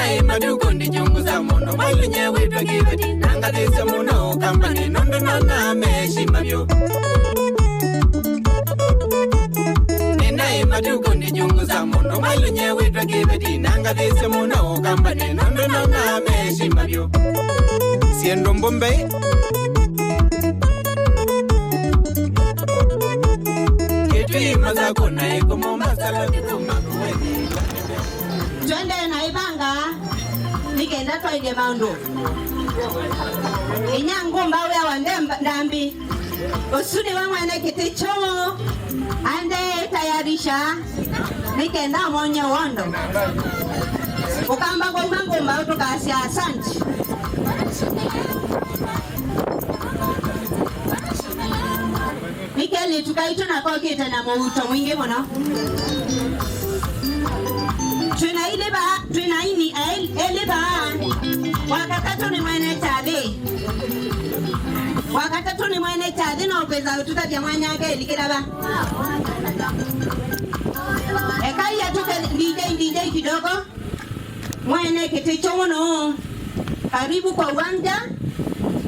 Nena maduko ndi jungu za mono Malunye witwa kibeti Nanga disa mono Kampani nondo nana meshi mabyo Nena maduko ndi jungu za mono Malunye witwa kibeti Nanga disa mono Kampani nondo nana meshi mabyo Siendo mbombe Maza kuna eko Mombasa kituma kuweni Twende na Ibanga nikenda twaige maundu Inyangu mbawe wa ndambi Usuni wa mwane kiti chomo Ande tayarisha nikenda mwonye wondo Ukamba kwa imangu mbao tukasi asanti Mikeli tukaituna kwa kita na mauto mwingi mwana Tunaini eliba Wakatatu ni mwene chade na upeza ututatia mwanyake ilikiraba Ekai ya tuke DJ kidogo Mwene kiticho mwono Karibu kwa uwanja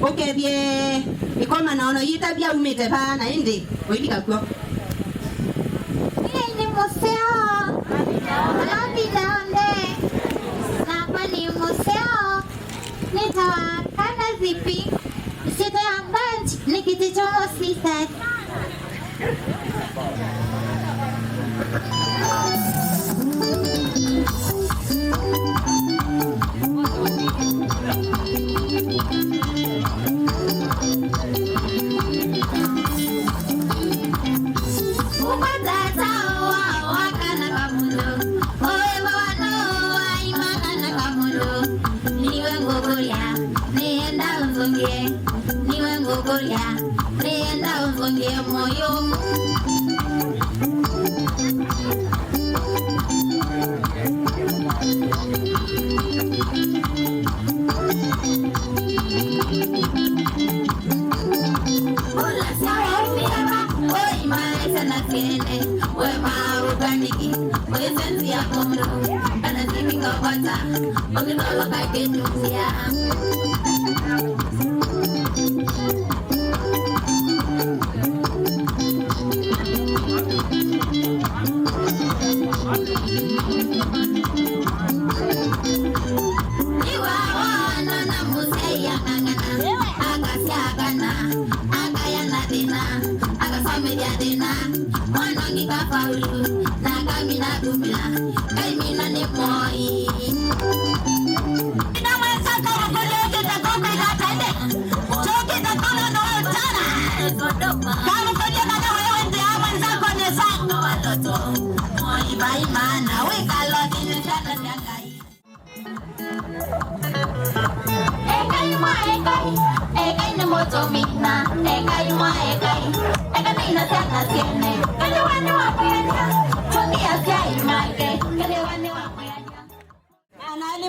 Ukebye Ikoma naono yitabia umite pa na hindi Uilika kwa Ni museo Labi daonde Napa ni museo Nitawa kana zipi Sito ya banch Nikitichomo sisat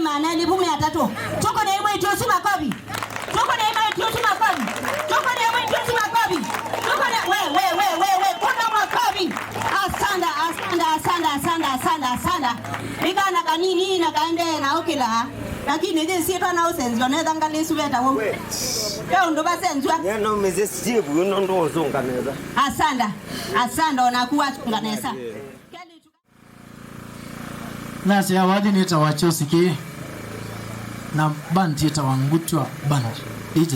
Manali bumi atatu Tuko na iwe itosi makobi Kuna makobi Asanda Nikana kanini na kaende na okila Lakini hizi sieto na usenzi Waneza ngali subeta wong Keo ndo basenzwa Nyano meze sibu Nondo ozonga neza Asanda Onakuwa chunga neza Nasi ya wadi nita wachosiki Na band yeta wangutwa band DJ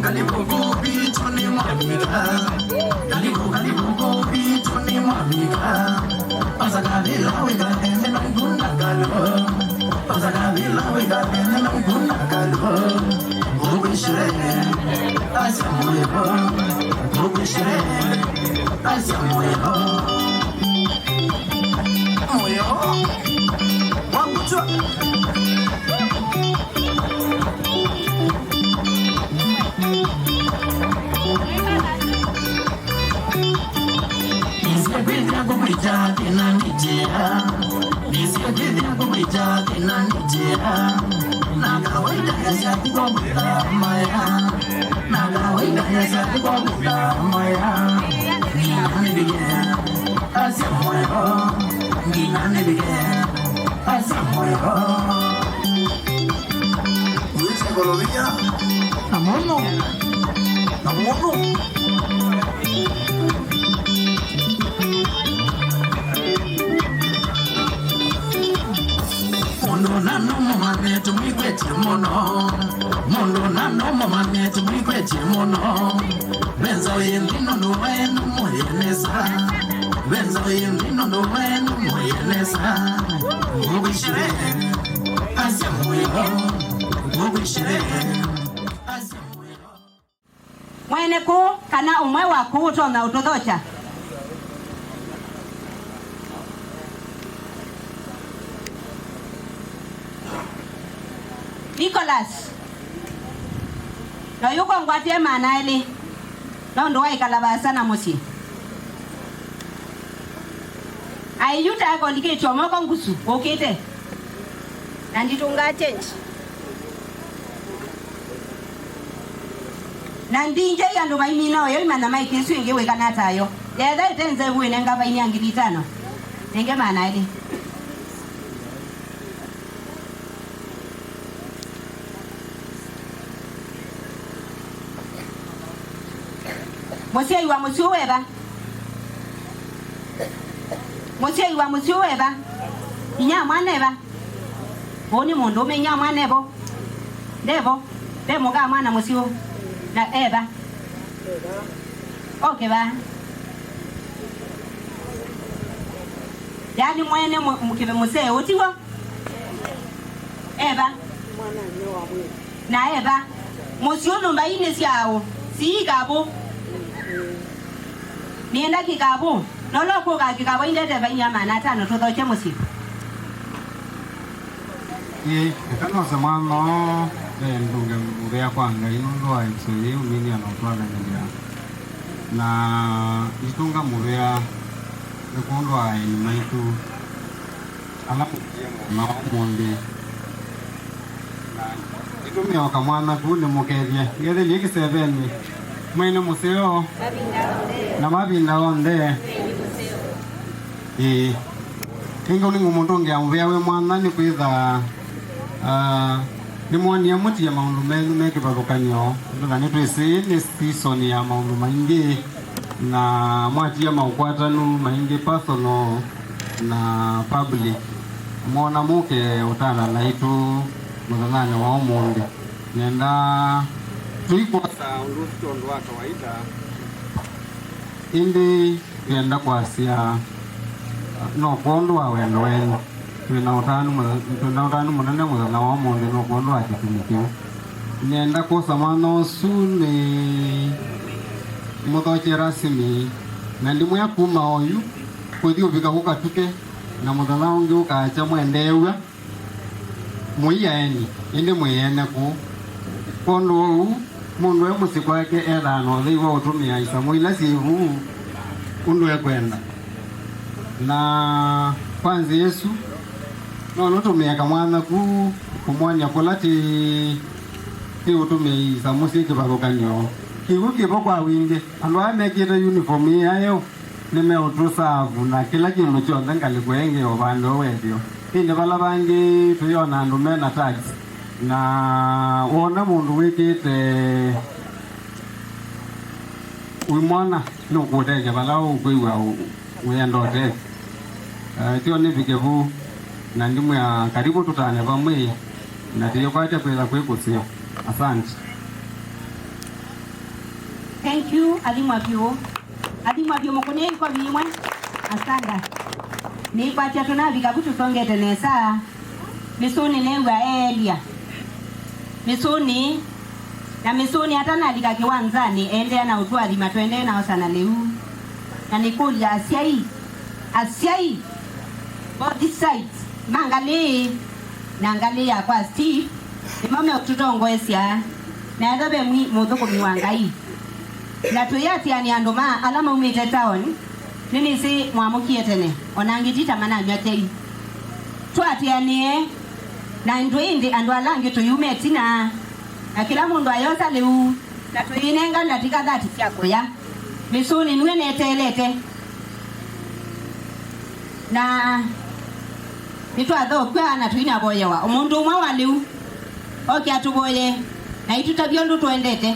Kalibu gobi toni mamika Kalibu gobi toni mamika Pasagavila wega ene na ngunda galo Pasagavila wega ene na ngunda galo Ubishre Asamoyebo Ubishre Asamoyebo Moyo Wangutwa Mwene ku kana umwe waku utona utothocha Nicholas no yuko ngwatie mana ili no ndo waikalabasa na musi ayuta ko like chomo ko ngusu okete nanditunga change nandinje yandu maini nao yo imana mai kisu ingewe kanata yo yeda itenze buine ngaba ini angilitano nenge mana ili Monsieur wa monsieur weba Monsieur wa monsieur weba Inya mwane ba Boni mundu menya mwane bo Devo Demo ga mwana monsieur na eba Okay ba Yani mwene mkibe muse utiwo Eba na eba Monsieur no mbaine siao si gabo Nienda kikabu nolo ko ga kikabu indete banya mana tano to doche musi kana sama no ndunge murea kwanga inondo aitse umini anotwala ndia na itunga murea nikondo ai maitu alapu na monde na itumia wakamwana kule mukeria yele liki seveni mwene museo na mabinda onde ingo ni ngumuntu ngiamvea we mwana ni kwitha ni mwani ya muti ya maundu menu mekivalukanyo nduga ni twisi ni season ya maundu maingi na mwati ya maukwatanu maingi personal na public mwona muke utana na itu muthanane wa umundi nenda tuikosa undustondo wa kawaida indi yenda kwasia no kondo wa wendo wenu tuna utanu munene muthana wa umundi no kondo wa kitumikio nenda kusamano sune muthoche rasmi na ndimu ya kuma oyu kuthi ubika gukatuke na muthana ungi ukacha mwendewa muiyaeni indi mwiyene ku kondo huu mundu we musiko wake ethano thiwa utumia isamu ila sivu undu ya kwenda na kwanza Yesu no nutumia kamwana ku kumwanya kulati ti utumia isamu si kivalukanyo kigu kivo kwa wingi andu amekite uniform yayo nime utusavu na kila kindu chonthe ngalikwenge o vandu wethio indi vala vangi tuyona andu mena tags na wona mundu wikite umwana no kuteja bala ukwiwa uyendote tio ni vikevu na ndimu ya karibu tutane vamwe na tiyo kwacha kwela kwikusia asante. Thank you alimwavyo mukune kwa vimwe asanga ni kwacha tunavika kutu songete nesa misuni newa elia misuni na misuni hata nalika kiwanzani ende na utwali matwende na osana leu na nikuja asiai both sides mangali nangalia kwa Steve imame okututongo esia na ndabe mudhuko miwangai na tuyati ani andoma alama umite town nini si mwamukie tene onangitita mana nyatei twati ani na ndwindi andwalangi tuyumetina na kila mundu ayosa liu na tuyinenga ndatika dhati syakuya misuni nwe netelete na nitwathokwa na tuina boyewa umundu umwe wa liu oke atuboye na itutabyo ndu tuendete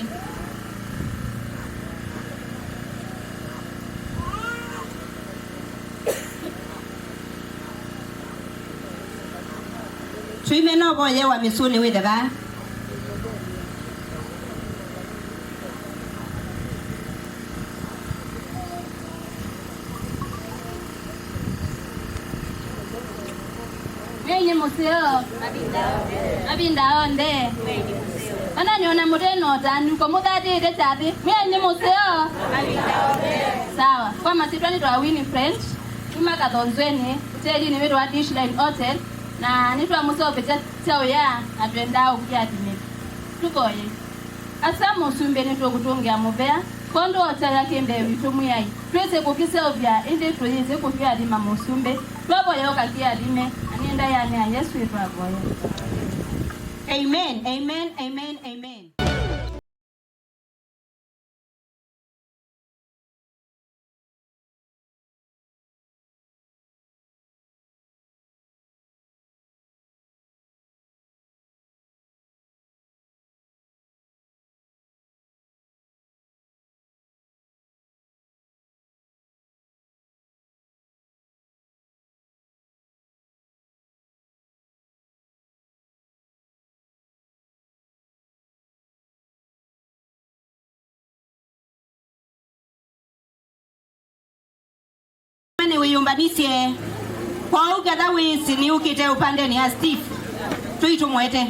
tuime no boyewa misuni witheba Mwenye museo abinda onde ana niona muteno tani kwa mudadi de chathi mwenye museo abinda onde sawa kwa masitwani twa Winnie French kuma kathonzweni uteji ni wetu wa Dishline Hotel na nitwa museo pecha chao ya atwenda ukia tini tukoye asa musumbe nitwa kutungia mubea kondo otaya kembe witumu yai twese kukiselvia inde tuyize kufia dima musumbe twabo yoka kia dime anienda yani ya Yesu twabo. Amen, amen, amen, amen. Ni wiyumbanisye kwa ukatha wisi ni ukite upande ni ya Steve tuitumwete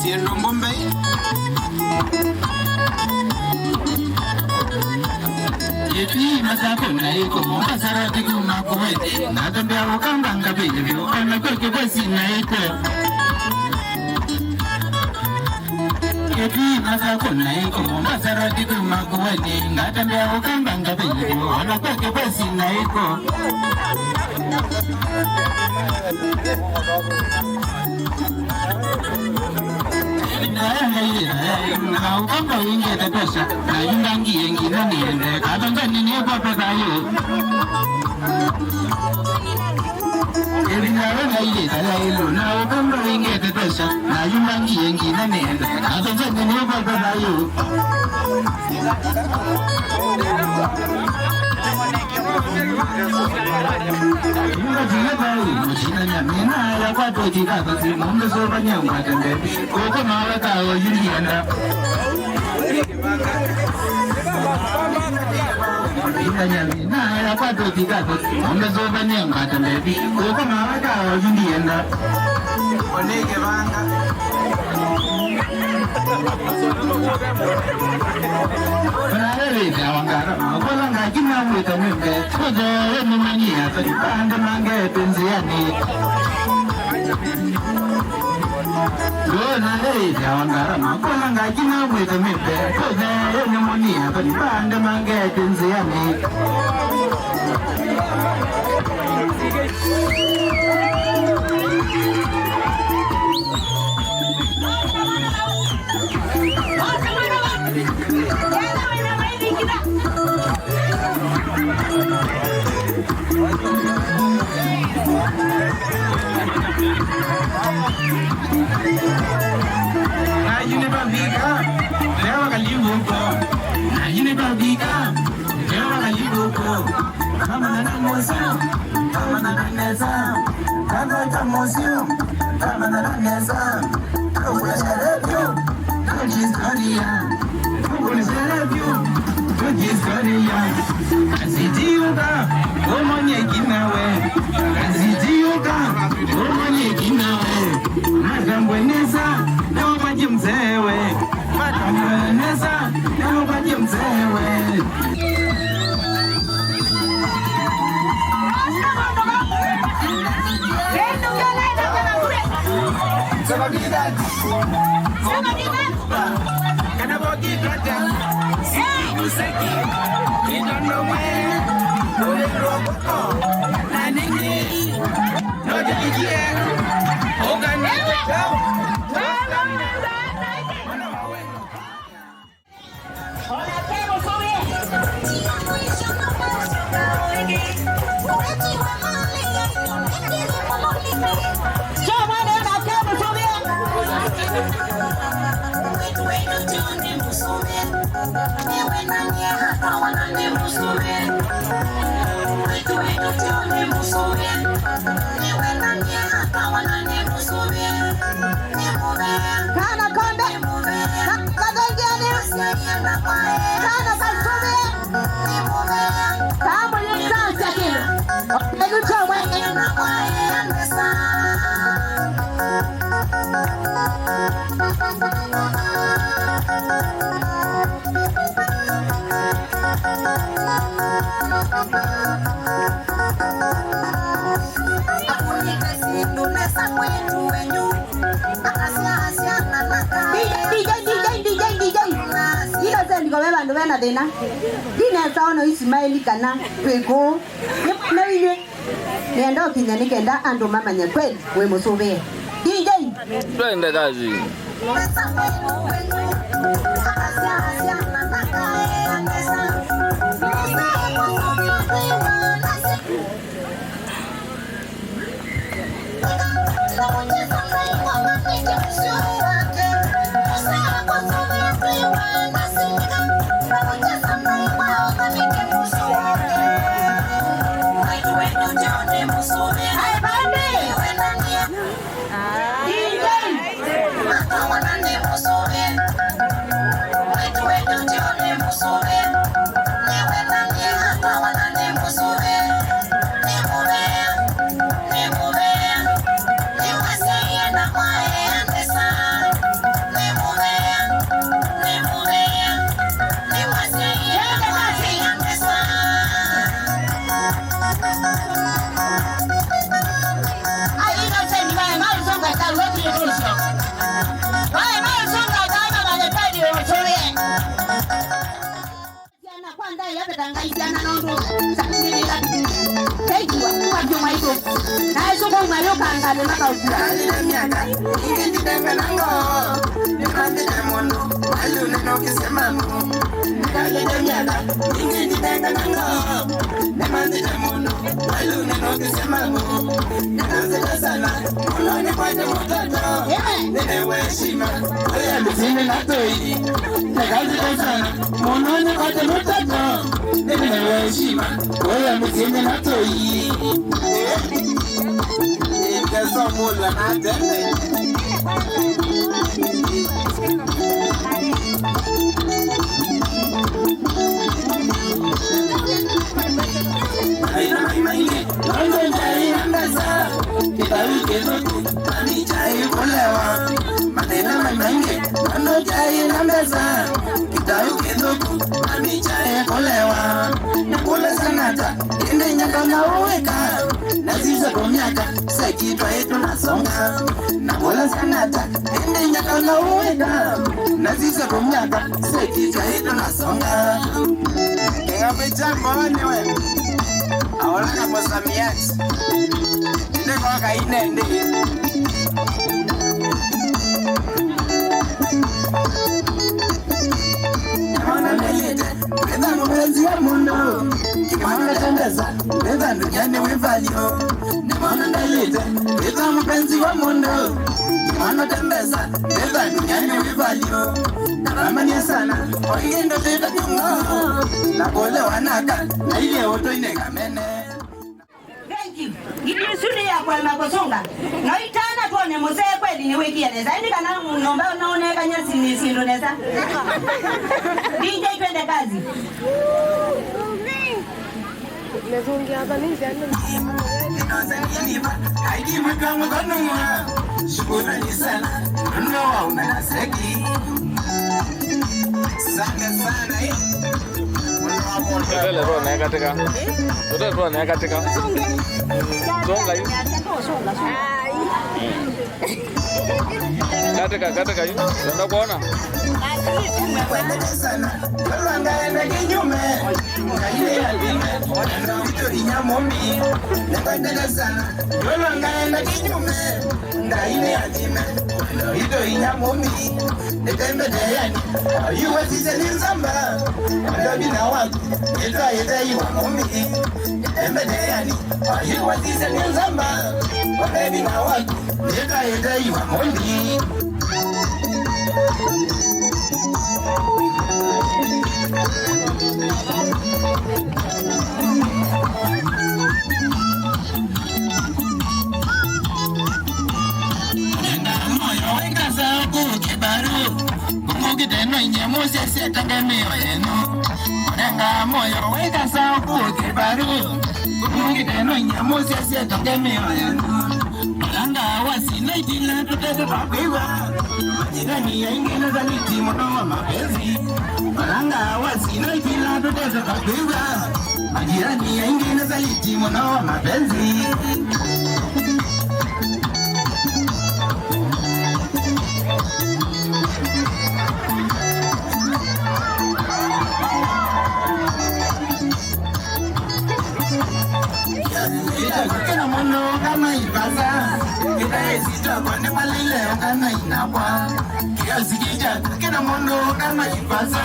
Siendo Bombay yeti masako na iko Mombasa tiku makuwete na tambia wakamba ngabili vyo ana kweke basi na iko yeti masako na iko Mombasa tiku makuwete na tambia wakamba ngabili vyo ana kweke basi na iko na ukamba wingi tatosha na yungangi yengi na niende katanga nini papa kayo Ebinawe na ile tala ilo na ukamba winge tetesha na yumangi yengi na nenda ateja nini baba bayo Yunga jina bayo mujina nyamina ya kwa toji kata si mungu soba nyamba tembe koko mawa kao yuri yanda Yunga nyamina ya kwa toji kata si mungu soba nyamba tembe koko mawa kao yuri yanda Onege banga Benarnya wangara, kalau nggak cuma kita mimpi, kalau memangnya tadi pandai mangga pensiani. Benarnya wangara, kalau nggak cuma kita mimpi, kalau memangnya tadi pandai mangga pensiani. Ayune babika, lewa kalibuko. Ayune babika, lewa kalibuko. Kama na musio, kama na neza, kama na musio, kama na neza. Kama sharabio, kujisania, kujisarabio, kujisania. Azidioka, omonye kinawe. Azidioka, omonye kinawe. Madambweneza, nawe maji mzewe. Madambweneza, nawe maji mzewe. Vena dena dina saono Ismaili kana pego na wile nenda kinya nikenda ando mama nya kweli we musobe DJ twende kazi Ingi Mailune no kisema mu Nakaze sana Mulone kwa mtoto Nene heshima Wewe mzini na toi Nakaze sana Mulone kwa mtoto Nene heshima Wewe mzini na toi Nikazo mula na dende ahora como samiax ndio kwa kaine ndi Mwana nalete nenda mpenzi wa mundo kimanga tandaza nenda ndani wevalio Mwana nalete nenda mpenzi wa mundo kimanga tandaza nenda ndani wevalio Ramani sana oyendo teta tungo na pole wanaka na ile oto inegamene. Thank you. Gidisuni ya kwa makosonga. Na itana tuone mzee kweli ni wiki ya neza. Ndi kana ngomba unaone kanya sindo neza. DJ twende kazi. Nezungi hapa nini Aiki mkamu kanunga. Shukrani sana. Ndoa umenaseki. Sana eh. Tele roho na katika. Tele roho na katika. Songa hiyo. Katika hiyo. Ndio kuona. Sana. Kalanga na kinyume. Ngaile ya bime. Ndio inyamombi. Nakataka sana. Kalanga na kinyume. Ngaile ya bime. Ndio inyamombi. Netembeleani. Ayuwa sisi nzamba. Ndio bina wako. Yeta iwa mombi. Netembeleani. Ayuwa sisi nzamba. Ndio bina wako. Yeta iwa mombi. Kena mono kama ibaza kita esito kone malile kana inakwa kiasi kija kena mono kama ibaza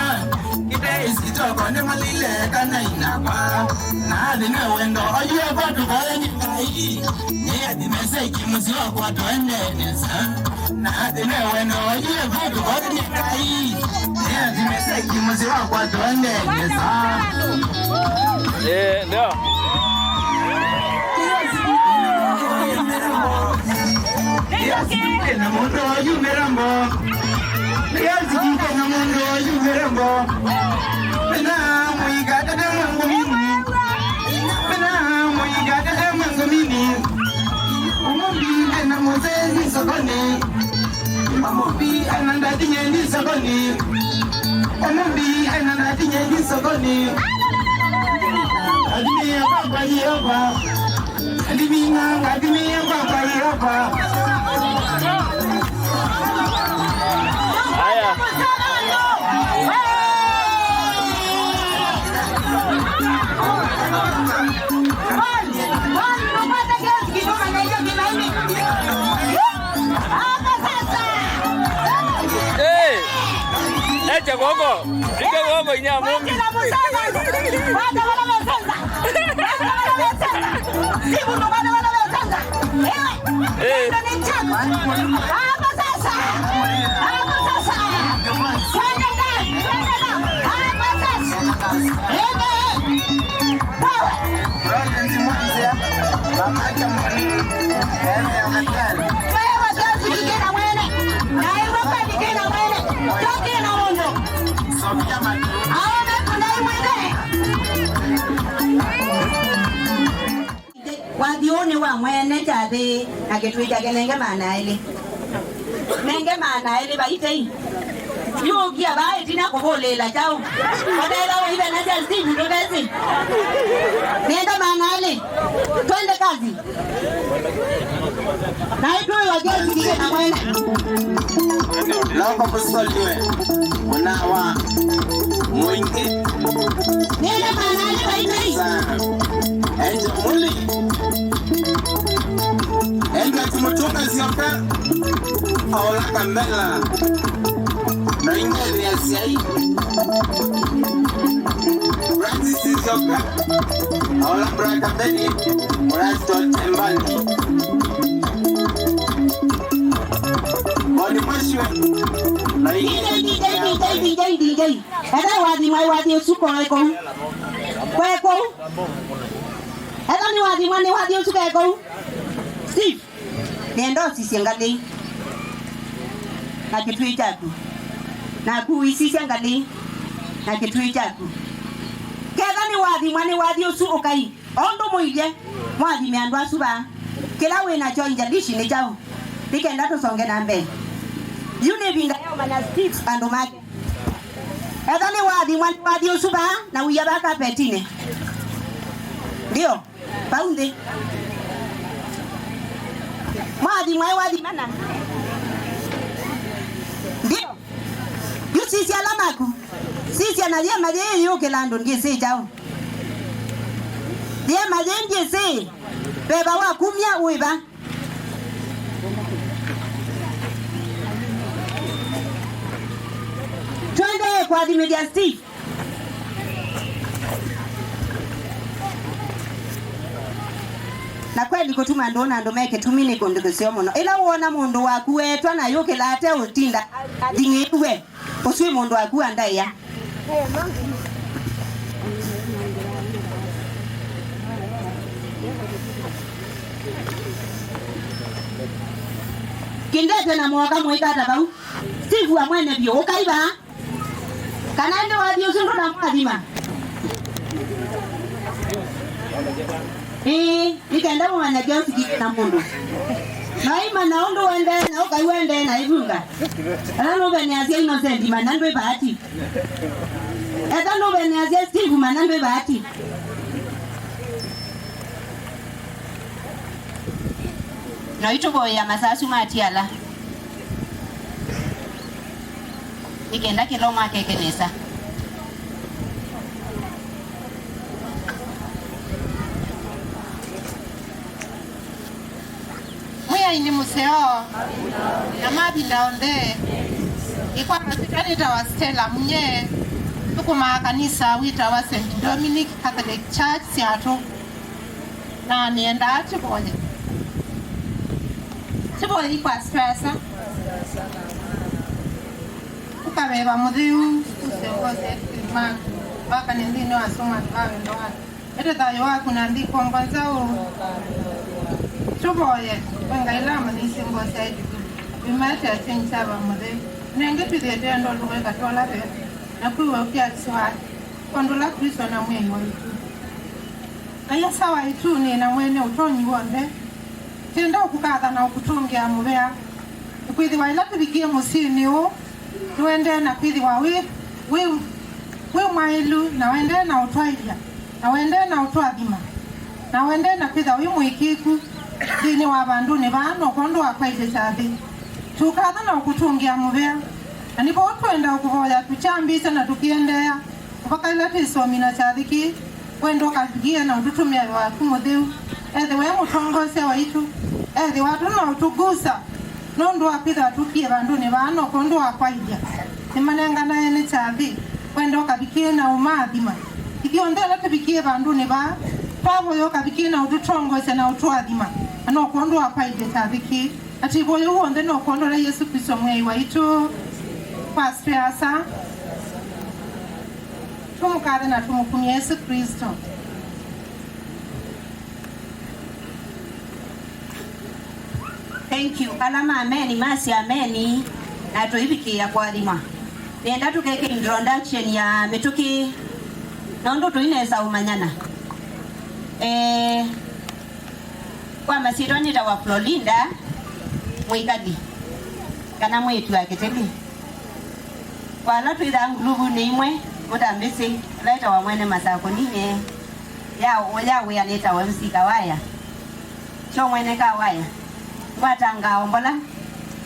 kita esito kone malile kana inakwa na dine wendo oye bado kaya nikai ni adimese kimusiwa kwa twende nesa na dine wendo oye bado kaya nikai ni adimese kimusiwa kwa twende nesa ndio Yaziki na mundo yumerambo Yaziki na mundo yumerambo Bena muigada de mango mini Bena muigada de mango mini Umumbi ena mozeli sokoni Umumbi ena ndadinye ndi sokoni Umumbi ena ndadinye ndi sokoni Adini kwa Yehova Adini kwa Yehova haya echa gogo ika gogo inyamombi Hapo sasa. Twende ndani. Hapo sasa. Wewe kazi kijana mwene. Na hivyo kwa kijana mwene. Toki na mundu. Aona kuna mwene. Wadione wa mwene jade akitwija kelenge manaili. Nenge manaili baitei. Yugia bai tina kubolela chao. Odela wewe na jasti ndobezi. Nenda manaili. Twende kazi. Na ito wajezi kijana mwene. Loko kusoliwe. Unawa mwingi. Nenda manaili baitei. Enje muli. Enje tumutoka zioka. Aola kambela. Na ingeli ya siai. Francis zioka. Aola braka beni. Murasto tembali. Wadi mweshwe. Na ingeli. DJ. Ada wadi usuko weko. Weko. Ada ni wadi usuko weko. Steve. Nendo sisi ngali. Na kitui chako. Na kuisisi ngali. Na kitui chako. Kega ni wadi usuko kai. Ondo muije. Wadi meandwa suba. Kila we na join jalishi ni jao. Nikenda tusonge na mbele. Yune binga yao mana Steve andumake. Eda ni wadi usuba na uyabaka petine. Ndio. Paundi. Wadi mana. Ndio. Sisi alamaku. Sisi analia maje yoke lando ngese jao. Dia maje ngese. Beba wa kumya uiba. Twende kwa media Steve. Na kweli kutuma ndona ndomeke tumine kondokesio mono. Ila uona mundu waku wetwa na yoke late utinda. Dingiwe. Usui mundu waku andaya. Kindete na mwaka mwika tabau. Steve wa mwene bio ukaiba. Kanande wadi usundu na mwadima. Nikaenda mwana gyosi kina mundu. Naima naondo wende na ukai wende na ibunga. Ano bene azia innocent manandwe bahati. Etano bene azia Steve manandwe bahati. Na ito boy ya masasu matiala. Nikaenda kiloma kekenesa. Ini museo na mabinda onde ikwa pasikanita wa Stella mnye tukuma kanisa wita wa St. Dominic Catholic Church Seattle na nienda chiboye ikwa stressa ukabeba mudhiu useongoze ma baka nindino asoma kawe ndoa ete tayo wako nandiko mbanzao Chuboye, wengaila manisi ngosa edu. Bimata chenchaba mode. Nenge pide ndo luwe katola be. Na kuwa ukia kiswa. Kondola Kristo na mwenye waitu. Aya sawa itu ni na mwene utoni wonde. Tenda ukukata na ukutungia mubea. Kwidi waila tubikie musini o. Tuende na kwidi wawi. We mailu na wende na utwailia. Na wende na utwadima. Na wende na kwida wimuikiku. Dini wa bandu ni bano kondo akwaije chathi tukatha na ukutungia mubea nipo twenda ukuvoya tuchambisa na tukiendea mpaka ile tisomi na chathiki wendo kagiye na ututumia wa kumudhiu ethe we mutongose waitu ethe watu na utugusa nondo apitha tukie bandu ni bano kondo akwaije nimanenga naye ni chathi wendo kabikie na umathima ikiondela tubikie bandu ni ba pavo yo kabikie na ututongose na utwathima ano kondo akwaije chathiki ati boyo wonde no kondola Yesu Kristo mwe waitu pastor asa tumukade na tumukumye Yesu Kristo. Thank you. Alama ameni, masi ameni. Na tuibikia kwa adhima. Nienda tukeke introduction ya Mituki. Nondo tuineza umanyana. Kwa masironi tawa Florinda. Mwikadi. Kana mwetu ya kiteli. Kwa latu idha ngulubu ni imwe. Muda mbisi. Laita wa mwene masako ninye. Ya uyaneta wa msika waya. Cho mwene ka waya. Watanga ombola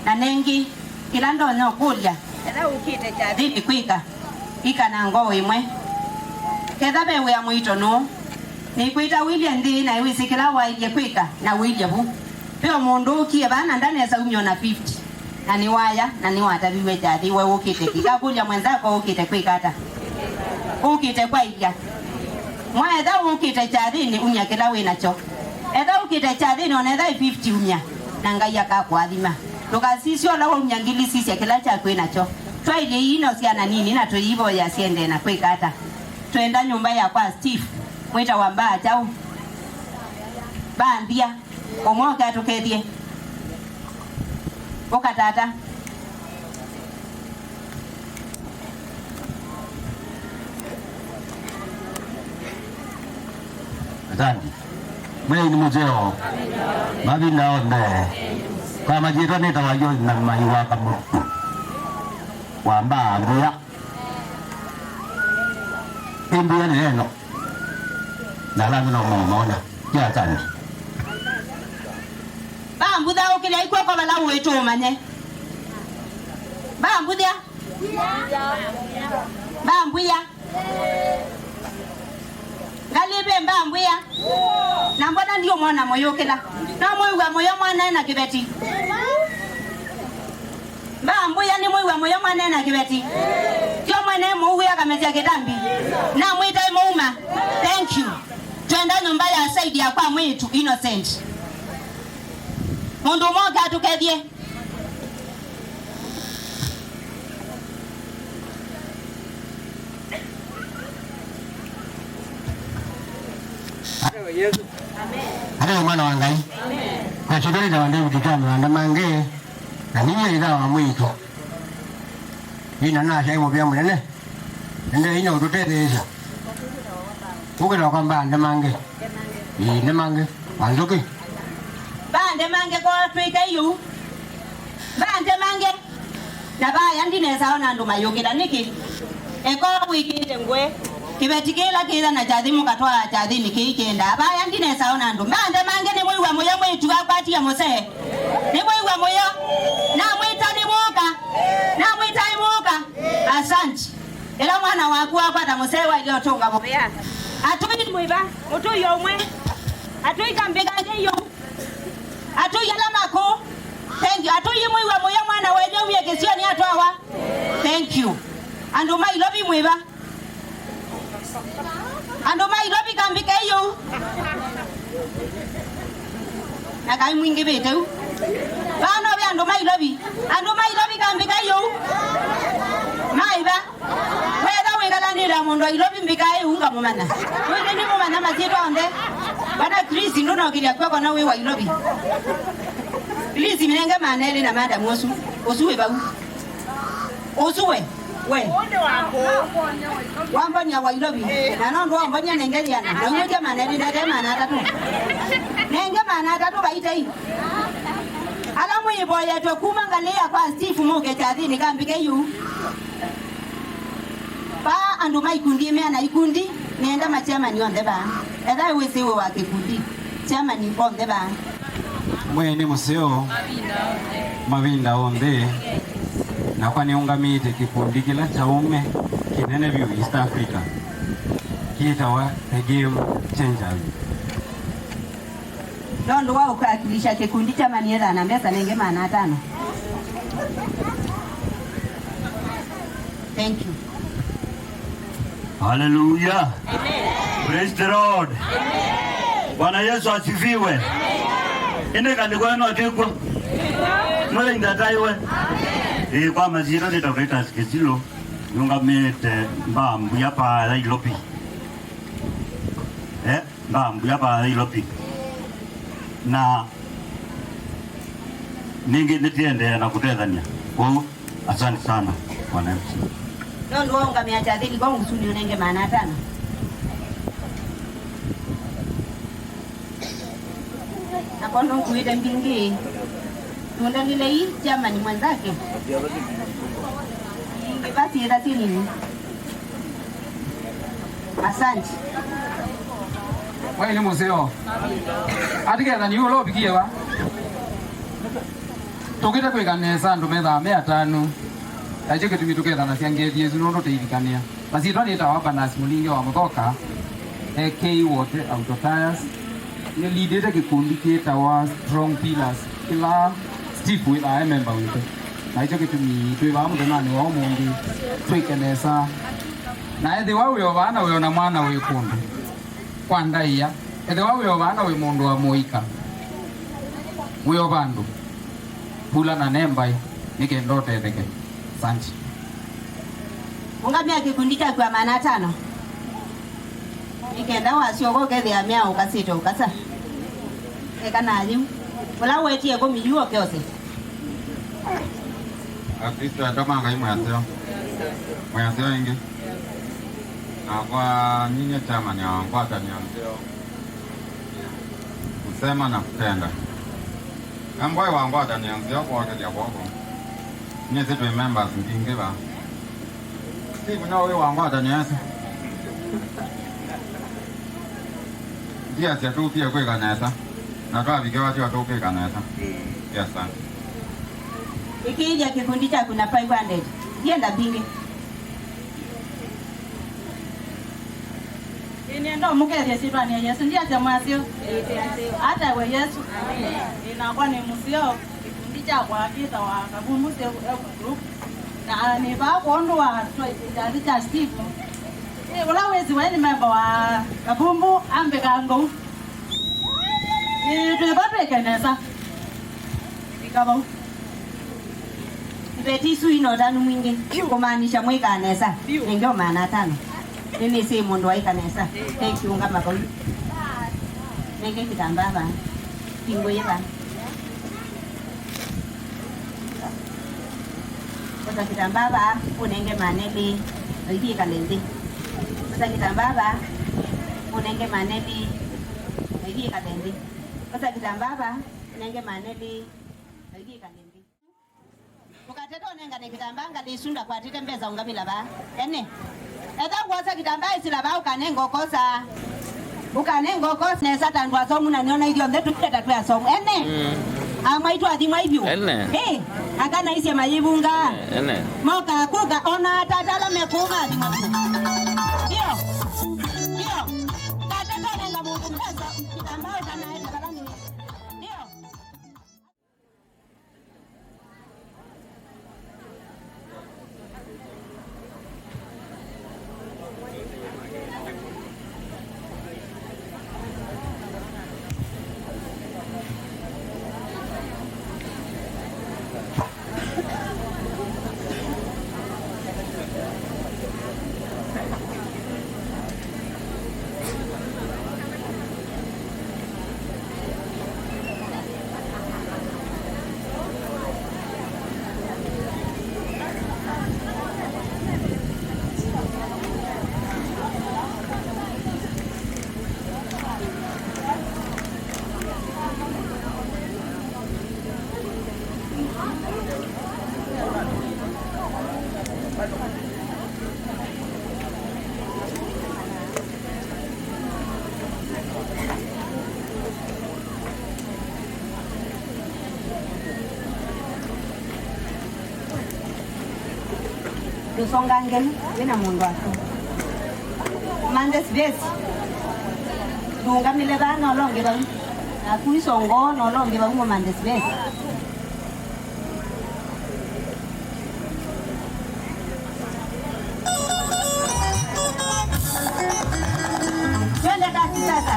na nengi kila ndonyo kulya era ukite cha dini kwika ika na ngoo imwe ketha bewe ya mwito no ni kwita William ndi na iwisikira waije kwika na wije bu peo mundu ukie bana ndane za unyo na 50 na ni waya na ni watabiwe jadi we ukite kika kulya mwenzako ukite kwika hata ukite kwa ilya mwaedha ukite cha dini unya kila we nacho edha ukite cha dini onedha 50 unya nangaya ka kwa adhima tukasisio lawo mnyangili sisi kila cha kwena cho twaile ino siana nini na tuivo ya siende na kweka hata twenda nyumba ya kwa Steve mwita wamba chao bandia omoka tukethie okatata Asante. Mwe ni mzeo. Mabinda onde. Kama jirani tawajo na maiwa kama. Wamba ndia. Ndio neno. Nalanga na mwana. Ya tani. Bambuda okile iko kwa bala wetu manye. Bambuda. Bambuya. Ngalibe mbambuya. Na mbona ndio mwana moyo kila. Na moyo wa moyo mwana na kibeti. Mbambuya ni moyo wa moyo mwana na kibeti. Kyo mwana muhu ya kametia kidambi. Na mwita muuma. Thank you. Twenda nyumba ya Saidi ya kwa mwitu Innocent. Mundu moga tukethie. Ada mwana wa Ngai. Kwa shidani na wande kutama na mange na niye ila wa mwitu. Ina na shai mobia munene. Nende ina ututeteza. Ukira kwamba ndamange. Ndamange. Wanzoki. Bande mange kwa twika yu. Bande mange. Na baya ndineza ona nduma yogera niki. Eko wiki ngwe. Kibetikela kila na jadhimu katwa jadhini kiikenda. Baya ndineza ona nduma. Bande mange ni mwi wa moyo mwitu akwati ya mose. Ni mwi wa moyo. Na mwita ni muka. Na mwita ni muka. Asante. Ela mwana waku akwata mose wa ilio tonga bobea. Atui mwiba. Mutu yomwe. Atui kambega yo. Atui yalamako. Thank you. Atui mwi wa moyo mwana wenye uye kisio ni atwawa. Thank you. Anduma ilobi mwiba. Anduma ilobi kambika yo. Nakai mwingi betu. Bano bi anduma ilobi. Anduma ilobi kambika yo. Maiba. Weda wegala ni la mondo ilobi mbika yo unga mumana. Wede ni mumana mazito onde. Bana Chris ndo na kilia kwa na wewe ilobi. Please minenge manele na madam osu. Osuwe ba. Osuwe. We. Wamba ni wa ilobi. Na ndo wamba ni nengeli yana. Na ngoja manele na dema na tatu. Nenge mana tatu baita hii. Alamu ibo ya to kumangalia kwa Steve Muge chadhini kambike yu. Ba anduma ikundi me ana ikundi nienda machama ni onde ba. Eda wese wa kikundi. Chama ni onde ba. Mwene museo Mabinda onde na kwa niungamite kikundi kila chaume kinene view East Africa kiitawa The Game Changers. Ndo wao kuwakilisha kikundi cha maniera na mbesa nenge maana 5. Thank you. Hallelujah. Amen. Praise the Lord. Amen. Bwana Yesu asifiwe. Amen. Ine kaniko eno atiko. Mwele ndataiwe. Kwa mazira ni taweta sikizilo. Nunga mete mbambu yapa la ilopi. Mbambu yapa la ilopi. Na ningi nitiende na kutethania. Kwa asante sana wananchi. Ndio unga miachadili kwa usuni unenge maana tano. Na kono kuita mbingi. Tunda lile hii chama ni mwenzake. Basi itatii nini? Asante. Wewe ni museo. Atikeza ni ulo bikie wa. Tokita kwekanesa ndumetha me atano. Ajeke tumituketha na siangethi Yesu no ndoteithikania. Basi twani ta wapa na simulinge wa mutoka. AK wote autotires. Ni leader kikundi kita wa strong pillars. Kila Steve with I member with. Na hicho kitu ni twiva muthemani wa umundi twikenesa na ethi wa uyo bana uyo na mwana wi kundu kwa ndaia ethi wa uyo bana wi mundu wa muika uyo bandu pula na nembai nikendo tetheke santi ungamia kikundi cha kwa maana tano nikenda wasiogo kethi amia ukasito ukasa ekana alimu wala wetie ko mijuo kyose Kristo atamanga imwaseo. Mwaseo ingi. Kwa nyinyi chama ni wangwata ni wangeo. Kusema na kutenda. Amboi wangwata ni wangeo kwa wakati ya wako. Nye zitu members mpingi ba. Siku na uwe wangwata ni yasa. Dia siya tu pia kwe kanesa. Na kwa vigewa tiwa tu kwe kanesa. Yes, thank you. Ikija kikundi cha kuna 500. Yenda bingi. Ino mukere sitwani Yesu ndiye atamwasio. Hata we Yesu. Inakuwa ni musio kikundi cha kwa kita wa kabumbu group. Na ni ba kondo wa cha Steve. Wala wezi wewe ni member wa kabumbu ambe kango. Ni tulipata kanisa. Ikaba Betisu ino tanu mwingi kumaanisha mwika anesa ndio maana tano nini si mundu wa ikanesa thank you ngama kwa nenge kitambaba pingo yeba kwa kitambaba unenge maneli hiki kalenzi kwa kitambaba unenge maneli hiki kalenzi kwa kitambaba unenge maneli hiki kalenzi ukateto nenga nikitambanga lisunda kwa titembeza ungabila ba ene eta kuosa kitambaa isila ba ukanengo kosa nesa tandwa somu na niona hivyo ndetu tatu ya somu ene amaitu adhimwa hivyo ene akana isi ya mayibunga ene moka kuka ona tatala mekuma adhimwa hiyo kateto nenga mungu mpesa kitambaa utanaenda kalani hiyo Tusongangeni wena mundu wako mandes besi dungamile bana olonge ba akuisongo no olonge ba mo mandes besi twende kasi sasa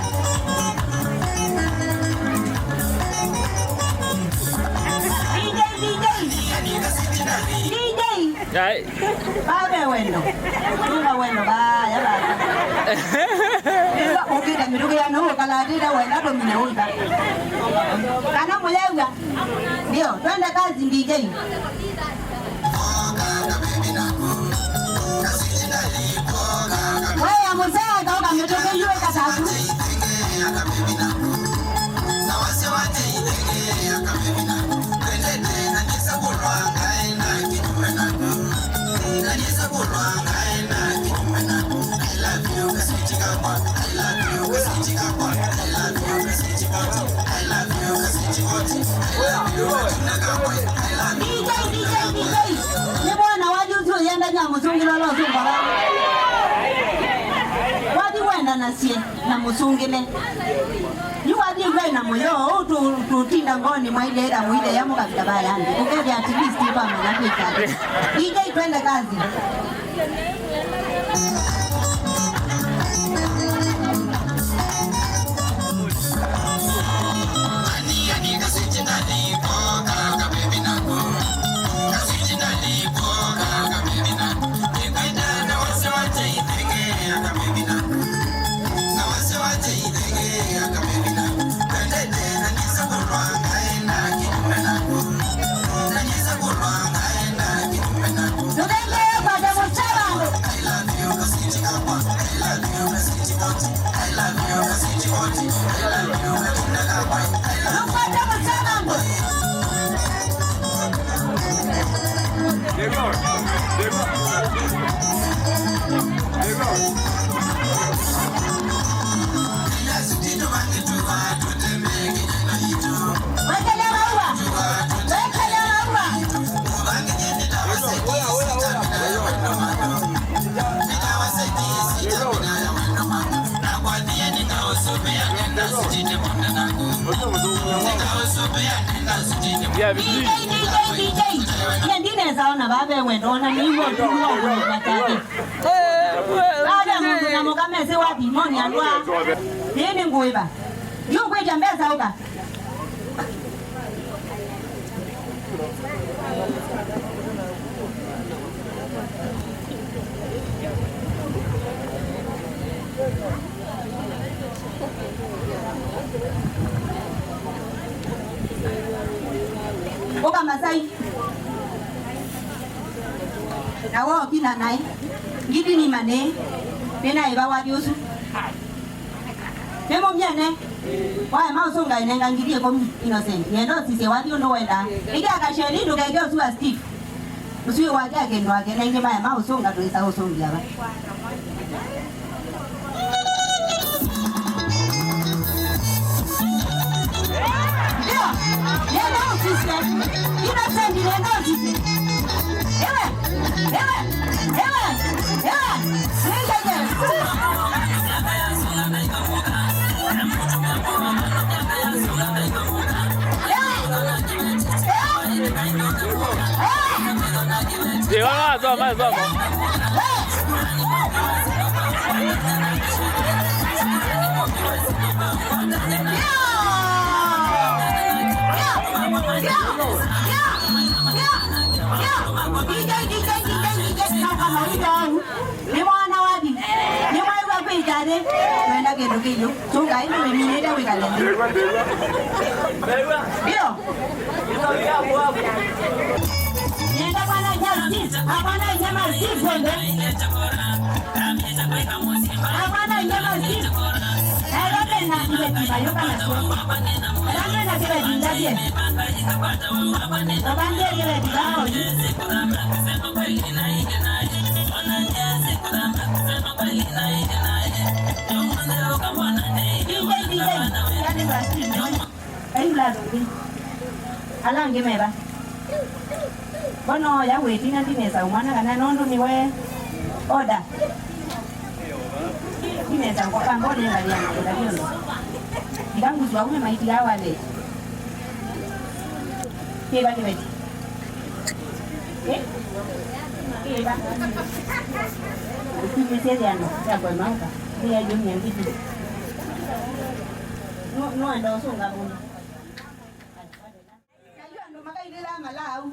Ai. Babe wendo. Tunga wendo ba ya ba. Ila ukita mirugo ya nuo kala dida wenda ndo mineuza. Kana mulewa. Ndio, twende kazi DJ. Wewe mzee kauka mtoke yule katatu. Nasie na musungile yuwadi ngwe na moyo tutinda ngoni mwaile era mwile yamo kabisa bayandi ukedi at least ipa mnapika DJ twende kazi. Yendine zaona babe wendona niwo tuwa wataki. Baada mungu na mokameze wa dimoni andwa. Nini nguiba? Yuko jambeza uka. Oka Masai. Nawo kina nai. Gidi ni mane. Pena iba wadi usu. Nemo mjane. Wae mausonga inenga ngidie komi innocent. Yendo sise wadi uno wenda. Ika kasheri ndo kage usu wa Steve. Usu wadi ake ndo ake nenge mae mausonga ndo isa usongi yaba. Alange meba. Bono ya weti nanti mesa umana kana nondo niwe oda. Ni mesa kwa kangone ndani ya ndio. Ikangu zwa ume maiti ya wale. Keba ni weti. Keba. Ukimesema ano ya kwa mauka. Dia jumia ngiti. No ndo songa bono. ilila malau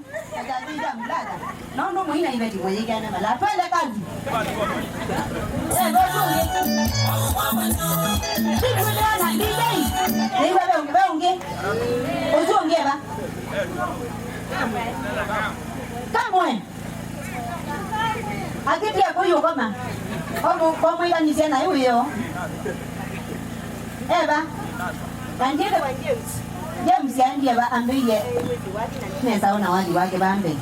ajazija mlada nono muina ibeti mwenye na malau twende kazi Simuliana DJ ni wewe unge usiongee ba kamwe akitia kuyo kama Omo ila ni tena hiyo. Eba. Kanjele wa James. James yandia ba ambiye. Nesa ona wadi wake bambe.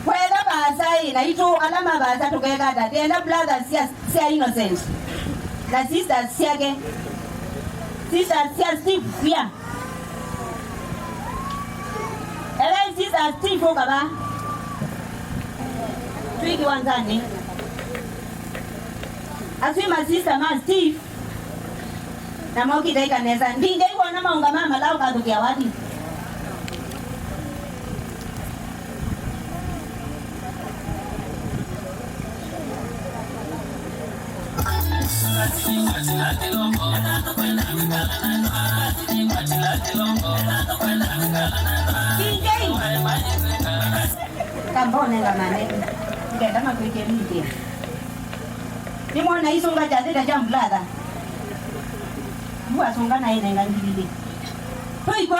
Kwela bazai na itu alama baza tukeka dada. Tena brothers sia innocent. Na sisters siage. Sisters sia Steve pia. Ele sisters Steve ukaba. Twiki wanzani. Asima sister ma Steve. Na moki daika neza. Ndinge iko na maunga mama lau kadukia wadi. Kambone la mane. Ngenda makwike miti. Ni mwana isonga jazida jamblada. Mbwa songa na ine ngandili. Toiko.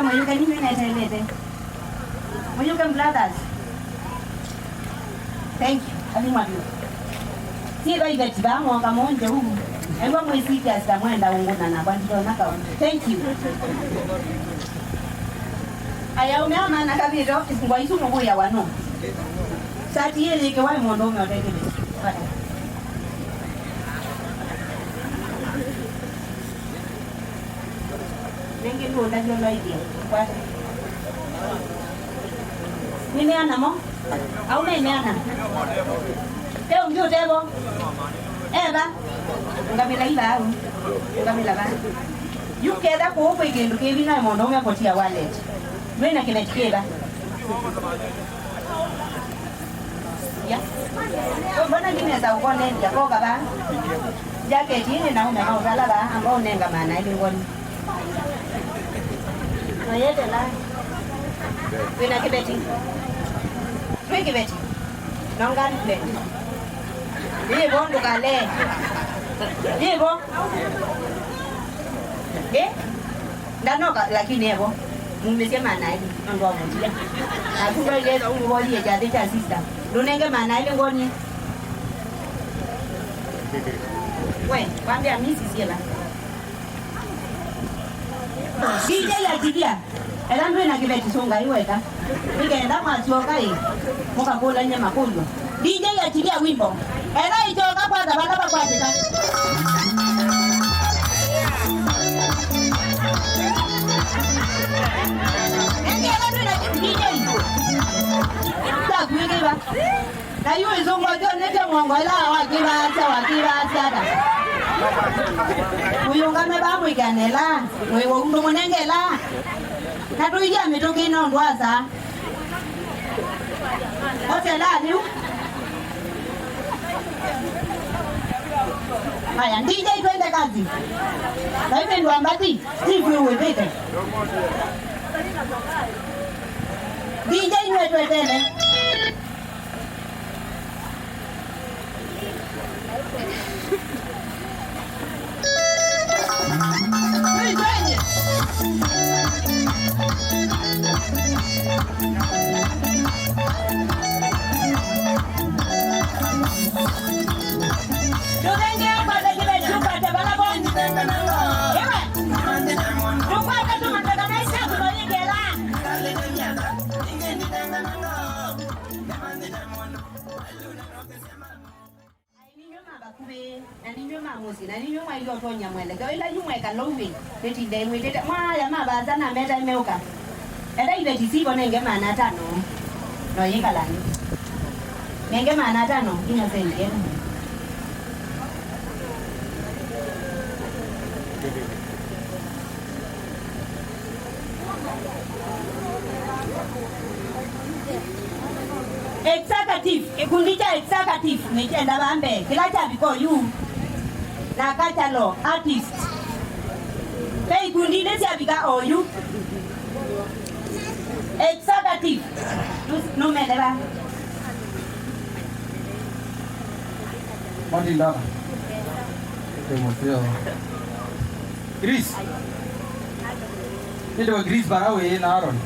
Muyuke nini naitelete. Muyuke brothers. Thank you. Alimwambia. Sio ile tibango kama onje huko. Engwa mwezi ya samwenda unguna na bandito naka. Thank you. Aya umeama na kabiro ngwa isu ngo ya wano. Sati ile ke wai mondo umeoteke. Nengi ndo ndio idea. Kwa nimeana mo? Au nimeana? Teo ndio tebo. Eba. Ngabila ila au. Ngabila ba. Yukeda ko upo igendo ke bina mondo ngapotia wallet. Wena kile kikeba. Ya. Kwa bana ngine za ukone ya koga ba. Jacket yini na ume na uzala ba ambao nenga maana ile ngoni. Ayete la. Wena kibeti. Wena kibeti. Nongani kibeti. Ibo ndukale. Ibo. Ndanoka lakini ebo. Mmesema maana ile ndo amotia. Akuwa ile ndo ngoli ya jadi cha sister. Dunenge maana ile ngoni. We, kwambia mimi sisiela. DJ ya tidia. Ela ndo na kibeti songa iweka. Nikaenda kwa sioka hii. Muka kula nyama kunyo. DJ ya tidia wimbo. Ela itoka kwa tabaka kwa tika. Na yu izungo jo nete mwongo ila wakibasa da. Uyunga meba mwiganela, mwewo undu mwenengela. Na tuija mituki inondwaza. Ote la niu. Haya, DJ twende kazi. Na hivi ndo ambati, Steve uwepeke. DJ nwe twende. bakube na ninyo mamusi na ninyo mwa iyo tonya mwele kwa ila yumwe kalowi beti demwe tete mwa ya mabaza na meta imeuka ela ibe tisibo nenge mana tano no yingalani nenge mana tano ina senge executive kikundi cha executive nikienda bambe kila cha biko yu na katalo artist pe kikundi ne cha bika oyu executive no medera Mandinda Temoteo Chris Ndio Chris barawe na Aaron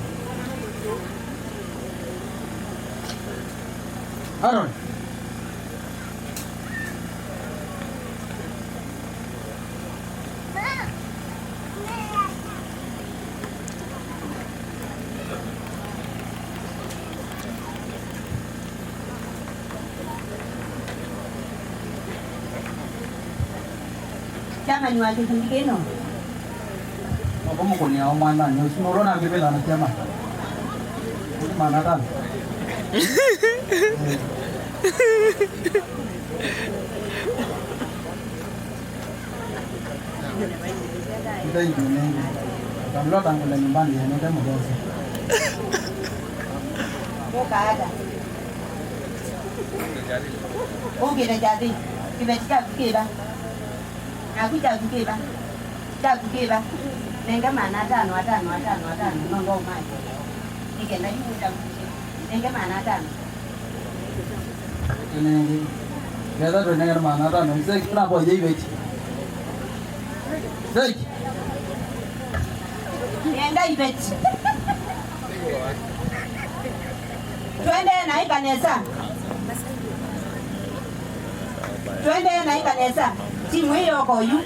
Aaron chama ni wake kundikeno Apa mo kunya omana nyo sinoro na bibela na chama Mana tan Kita ini kalau tanggal nyumbang dia ni kan mudah sih. Buka ada. Oh kita jadi kita kita. Aku kita. Kita. Nengka mana ada, nongol mai. Ni kena ibu jam. Nengka mana ada. Ini kita tu nengka mana ada, nengka kenapa jadi begitu? Sei. Nenda ibeti. Twende na ikanesa. Timu hiyo kwa yu.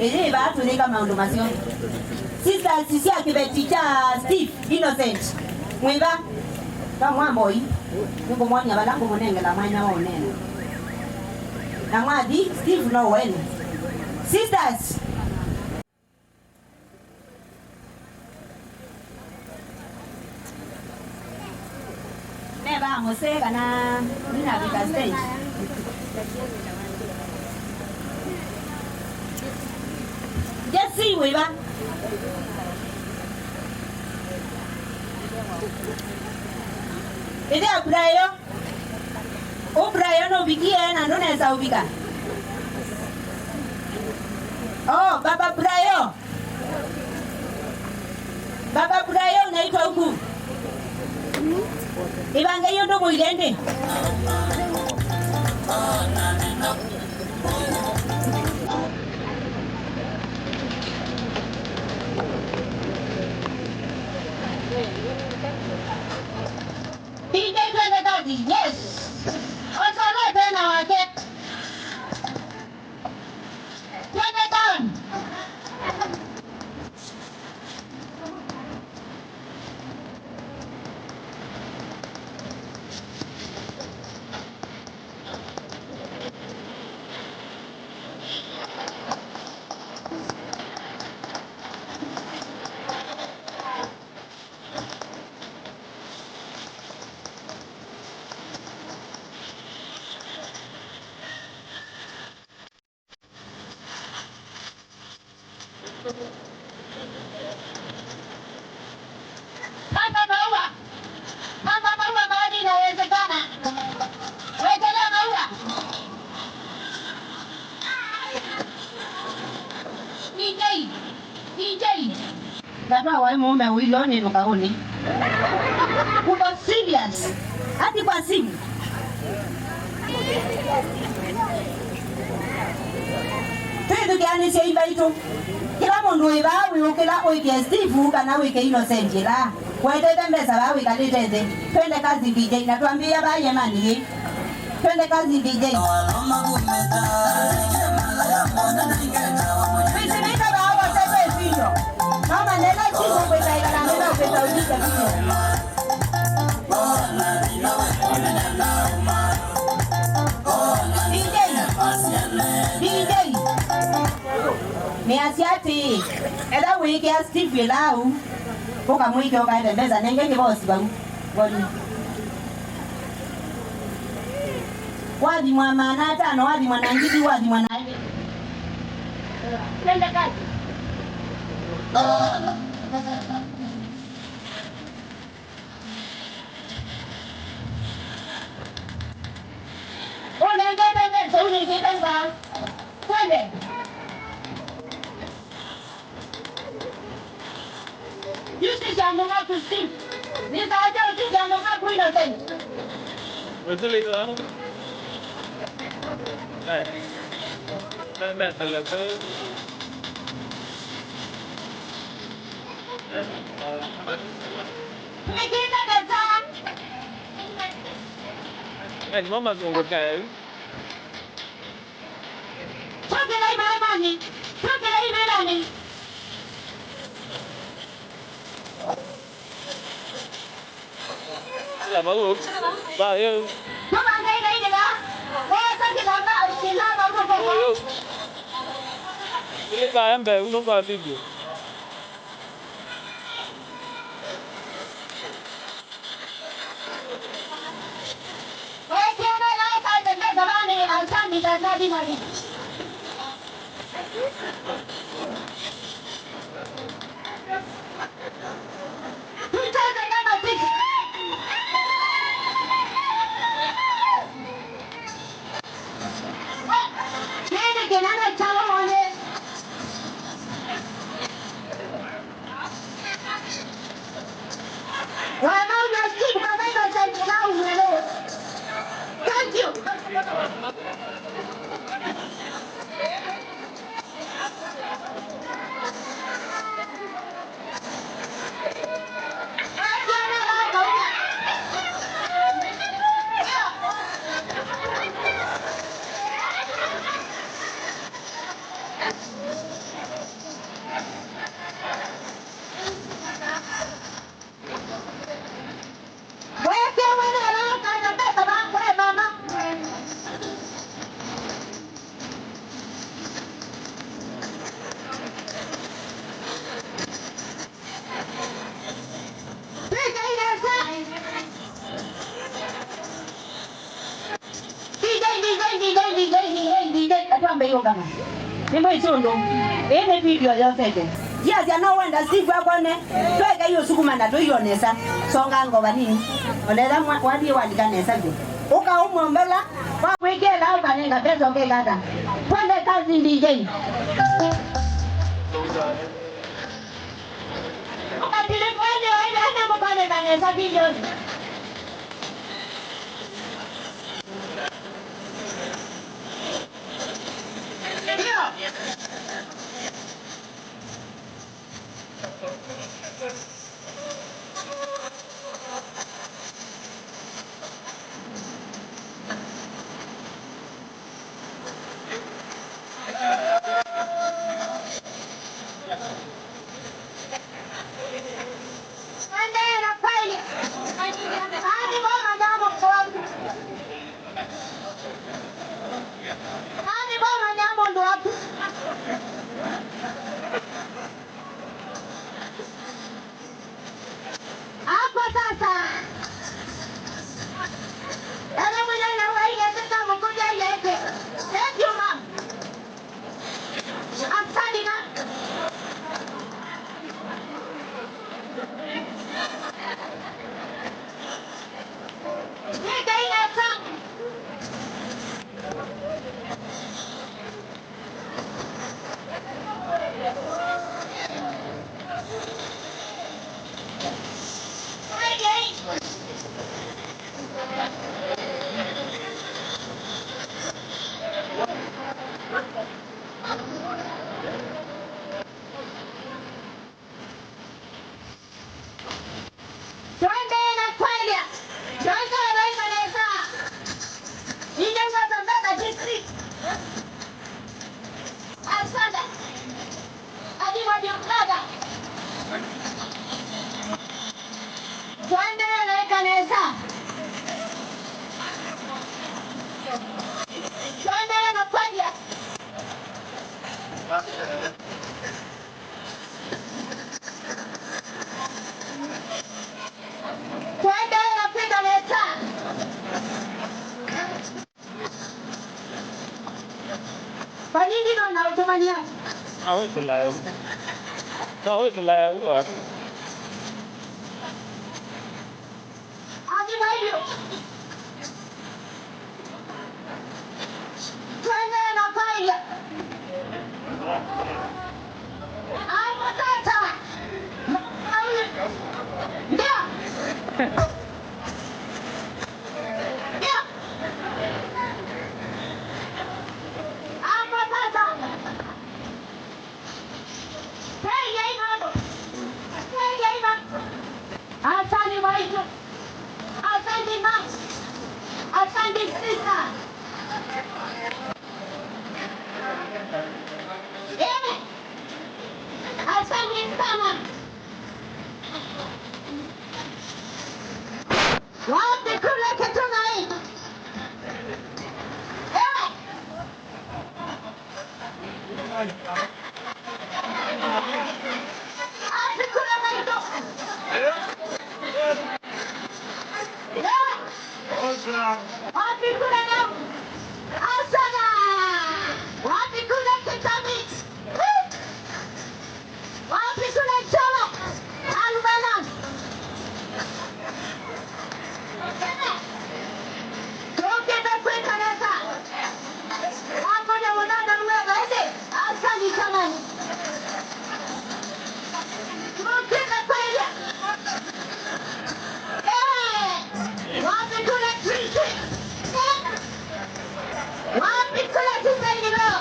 Ili watu ni kama undumasioni. Sisi akibeti cha Steve Innocent. Mwiba. Kama mboi. Nuko mwanya balangu munenge la mwanya wa unene. Na mwadi Steve no wene. Sisters. Neba museka na nina vika stage. Jesse wiba. Ede abrayo. Obrayo no bikie na ndo neza ubika. Oh, Baba Brayo. Baba Brayo unaitwa huku. Ibanga hiyo ndo muilende. Pige twende kazi. Yes. Osana tena wake. Twende down. Mama maua mahali inawezekana. Wekelea maua. DJ. Dada wa mume ulioni nukaoni. Uko serious. Hadi kwa simu. Tuende gani sasa hivi ito? Kila mundu ibawi ukila wiki Steve kana wiki Innocent la. Wetete mbesa bawi kalitete. Twende kazi DJ na tuambia baye mani. Twende kazi DJ. Bisimika bawa sasa video. Mama nela chizo kwenda ikana upeta ujika video. siati eda wiki ya Steve lau kuka mwiki okaende mbeza nenge kibosi bamu wali wadi mwa maana tano wadi mwa nangidi wadi mwa nangidi nenda kazi Betul itu. Dan terlepas. Anh mama ngồi cái. Sao cái này mà làm gì? Sao cái này mà làm gì? Là bao nhiêu? Bao nhiêu? Các bạn đây đây được không? Ê, sao cái đó nó chỉ là bao nhiêu bao nhiêu? Cái bài em về cũng không vào tìm được. Ê, kia đây này, sao cái này các bạn này làm sao bị ra đi mà đi? Ene video ya fete. Ya jana wenda siku akone. Tweka hiyo sukuma na tuionesa. Songa ngoba nini? Onera wadi kanesa je. Uka umombela kwa wekela au kanenga peso ngekata. Twende kazi DJ. Ukatile kwani waende hata mbona kanesa video. Tanya. Awe tulaya. Awe tulaya wa. Aje bayo. Tanya na kaya. Ama tata. Dia. Dia. Ama tata. Hey, yai mano. Hey, yai mano. Asante bayo. Asante mas. Asante sisa. Asante sana. Wapi kule kitu nai? Wapi kule kitu? Wapi kule leo? Asana. Wapi kule kitami? Wapi kule cholo? Alubana. Toke na kwenda nasa. Hapo na wadada mwana ende. Asante sana. Toke na kwenda. Wapi kule trisi? Wapi kule trisi leo?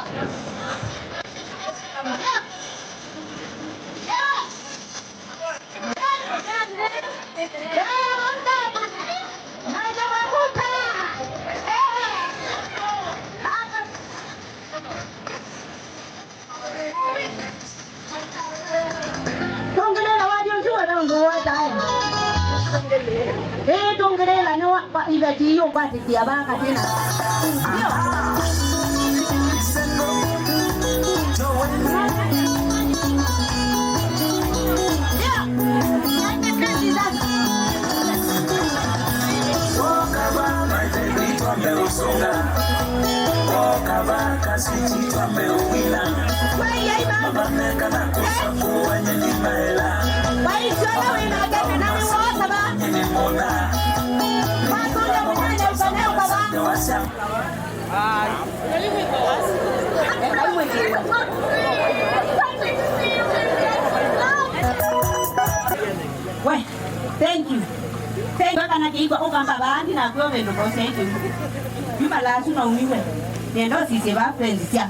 Tunggelela no pa ibati yo pa ti abaka tena. Well, thank you. Thank you. Kana kiiko okamba bandi na kwa wendo kosetu. Yuma la suna umiwe. Nendo sisi ba friends ya.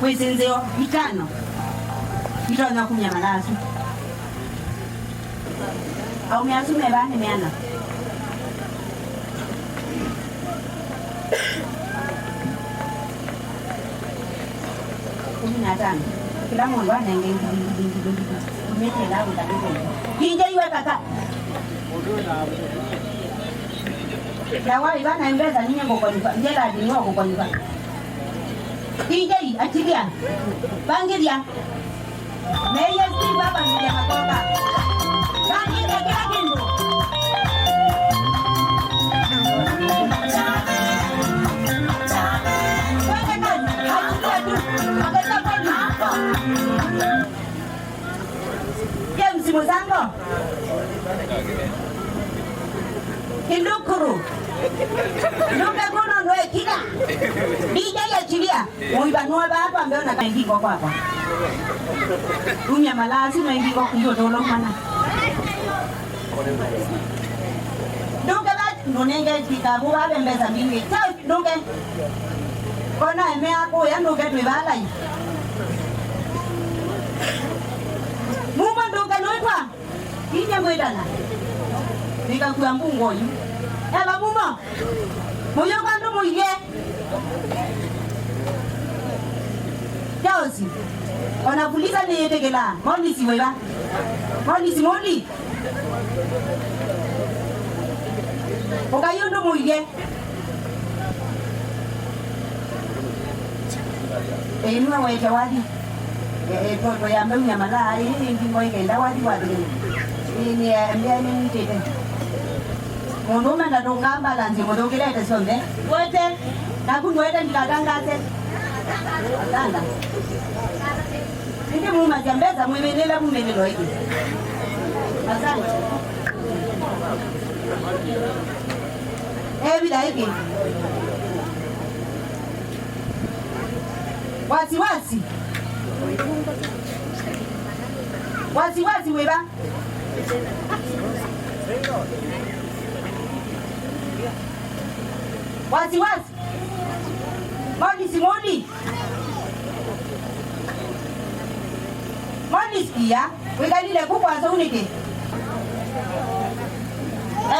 Kwezenzeo mitano. Mitano kumya malasu. Au miasume bani miana. Tano. Kila mmoja anaingia umete la utakuwa. Kinja iwe kaka. Dawa ibana mbeza ninye kokonipa. Njela dinyo kokonipa. Kinja atilia. Bangilia. Meya si baba ndiye makoka. Bangilia kila kitu. James Muzango Kindukuru Nuka kuno ndoe kina Bija ya chilia Muibanua batu ambeo na kaingiko kwa kwa Unya malasi na ingiko kuyo tolo mana Nuka batu nunenge kitabu wabe mbeza mingi Chao nuke Kona emea kuya nuke tuibala yi Mumba ndoka noitwa Inye mwedana Nika kuyambu ngoyu Eba mumba Muyo kandu muye Jaosi Wanapuliza ni yetekela Mondi si weba Mondi si mondi Okayundu muye Inua wete wadi Toto ya mbeu nyamala Ini ngoi kenda wadi wadi Ini mbea nini tete Mondoma na donga balanzi Modo kila ete sonde Wete Nakundu wete nikatangate Atanda. Ndio muma jambeza mwemelela mumenelo hiki. Asante. Bila hiki. Wasiwasi. Wasiwasi weba. Wasiwasi. Moni Simoni. Moni sikia. Wegalile kukwaza unike.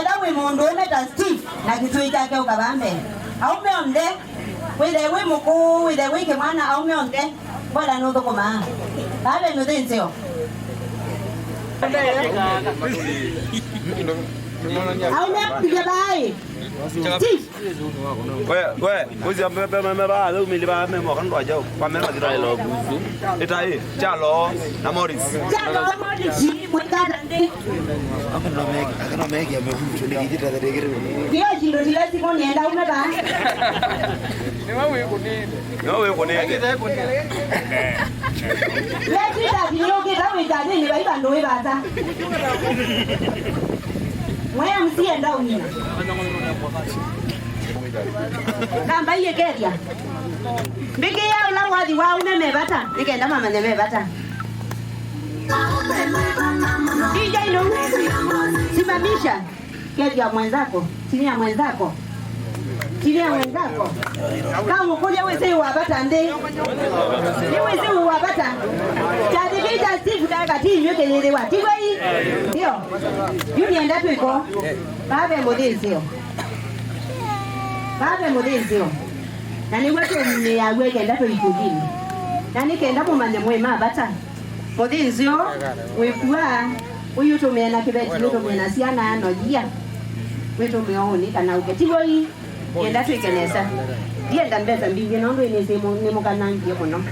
Eda we mondo meta Steve na kitu chake ukabambe. Aume onde. We muku we ke mwana aume onde. Bora no to koma. Babe no denseo. Aume piga bai. We, uzi amebeba leo miliba memo kan doa jauh. Pamer lagi doa lo buzu. Itai, Chalo, na Morris. Chalo Morris, bukan nanti. Akan megi amebu chuli kiti tada degere. Dia jilo jila si kau nienda ume ba. No we kone. Lagi dah jilo kita wejadi ni bayi bandu bahasa. Maya mesti enda umina. Kamba iye keria. Biki ya ula wadi wa umeme bata. Nikaenda mama neme bata. DJ no. Simamisha. Keria mwenzako. Chini ya mwenzako. Chini ya mwenzako. Kama ukuja weze wa bata nde. Ni weze wa bata. Jadi kita Steve kaka timu yote ni wa. Tiwe hii. Ndio. Yuni enda tu iko. Babe modezio. Babe modezio. Na ni wetu ni ya weke enda tu ikugini. Na ni kenda mumanye mwema bata. Modezio wekua uyu tumena kibeti tumena siana no jia. Wetu meoni kana uketiwe hii. Enda tu ikenesa. Dia ndambeza mbingi nondo inesemo ni mukanangi muno.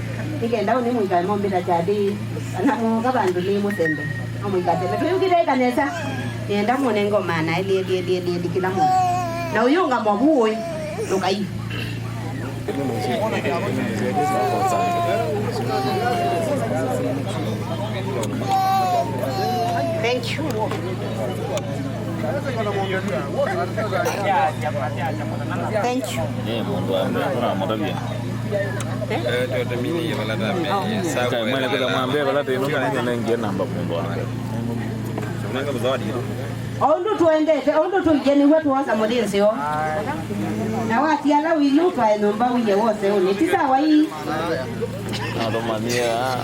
Ikenda uni mwika mombe ta jadi. Na mo kabandu ni musembe. Omwikate. Lakini ukidai kanesa. Enda mone ngoma na ili kila mmoja. Na uyunga mwabuoi lukai. Thank you. Thank you. Ondo tuendete, ondo tujeni wetu wasa modenzio. Na wati ala wilu twa nomba wiye wose one. Tisa wa hii. Ado mania.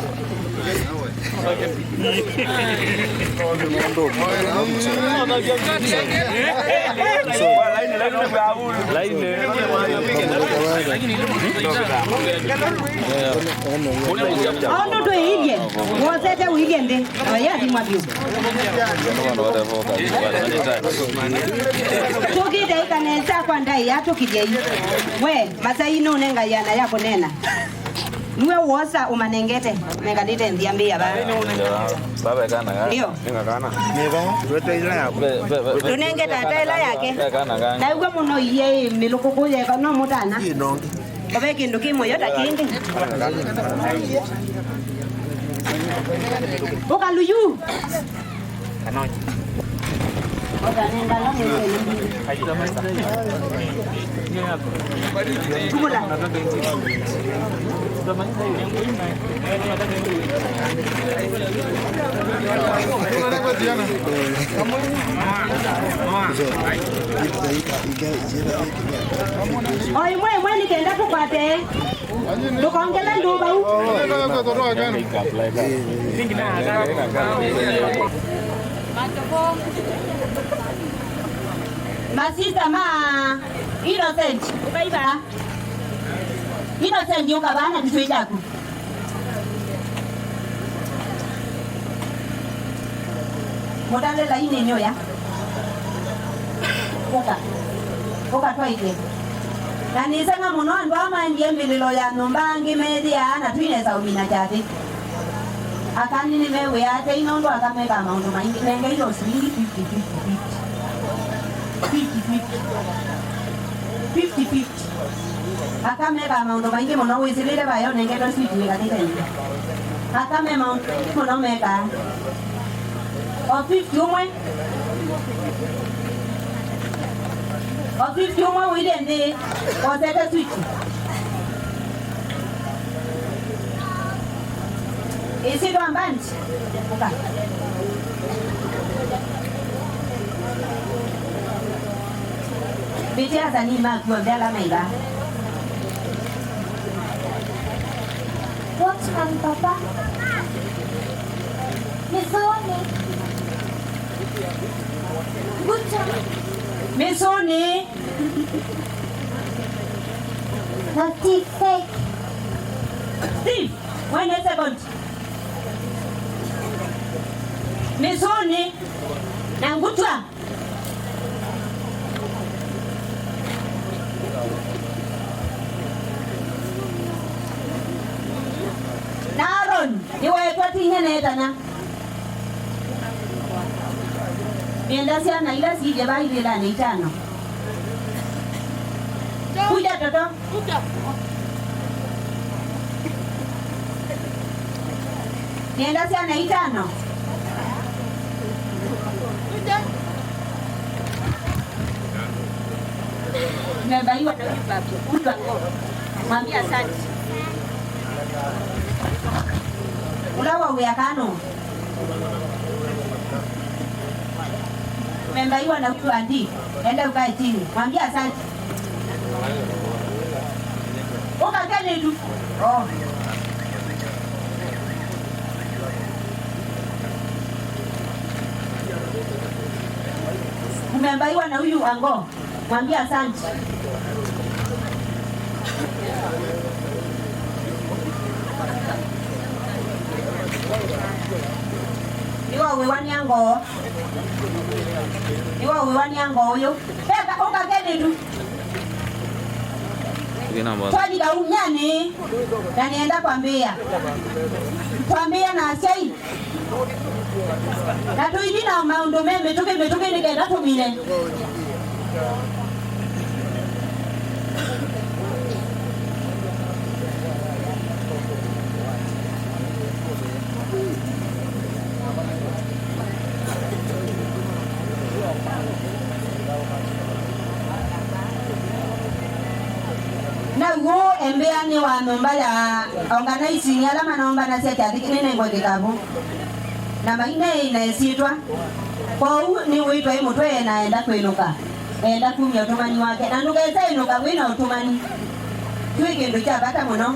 Ondo tu hige. Wose hige nde. Waya di mabio. Tukide kanesa kwa ndai ya tukije. We, masai no nenga yana yako nena. Niwe wosa umanengete mengadite ndiambia ba. Baba kana. Ndio. Ninga kana. Tuete ila yako. Tunengeta taila yake. Na ugo muno iye milukukuye no mutana. Inongi. Kobe kindu kimwe yota kingi. Boka luyu. Kanoi. Tumula. Oi mwe nikenda kukwate. Tukongela nduba u. Masista ma Innocent. Ubaiba. Innocent yuka bana kiswe chako. Modale la ine nyo ya. Oka twaike. Na nisanga muno ndo ama ndiye mililo ya nombangi media na twine za umina jati. Akani nimewe ate inondo akameka maundu maingi nenge hiyo shilingi 50. 50-50 akameka maundu maingi muno wisilile bayo nengeto switch kanitha hiyo akame maundu muno meka o 50 umwe o 50 umwe wile ndi osete switch isido ambanji uka bitia zani makuwa mbela meiba. Watchman, Papa. Missoni. Missoni. Steve, fake. Steve, wait a second. Missoni. Nangutwa. Naron, iwe kwa tingene tana. Mienda siana ila sije bai bila ni tano. Kuja toto. Mienda siana itano. Nimebaiwa na huyu babu. Mtu ango. Mwambie asante. Ulawa uyakano. Nimebaiwa na huyu andi. Enda ukae chini. Mwambie asante. Ukakeni tu. Oh. Nimebaiwa na huyu ango. Mwambie asante. Iwa uwani yango. Iwa uwani yango huyo. Peka oka kene tu. Twali ga unyani. Na nienda kwambia. Kwambia na asai. Na tuidi na maundu meme tuke nikaenda tumine. Na wo embea ni wa nomba ya organizing ala manomba na seta dikine ngo dikabu na maine inaesitwa kwa ni wito hii mtu anaenda kwenuka enda kumya utumani wake na ndugeza inuka wina utumani twige ndo cha bata muno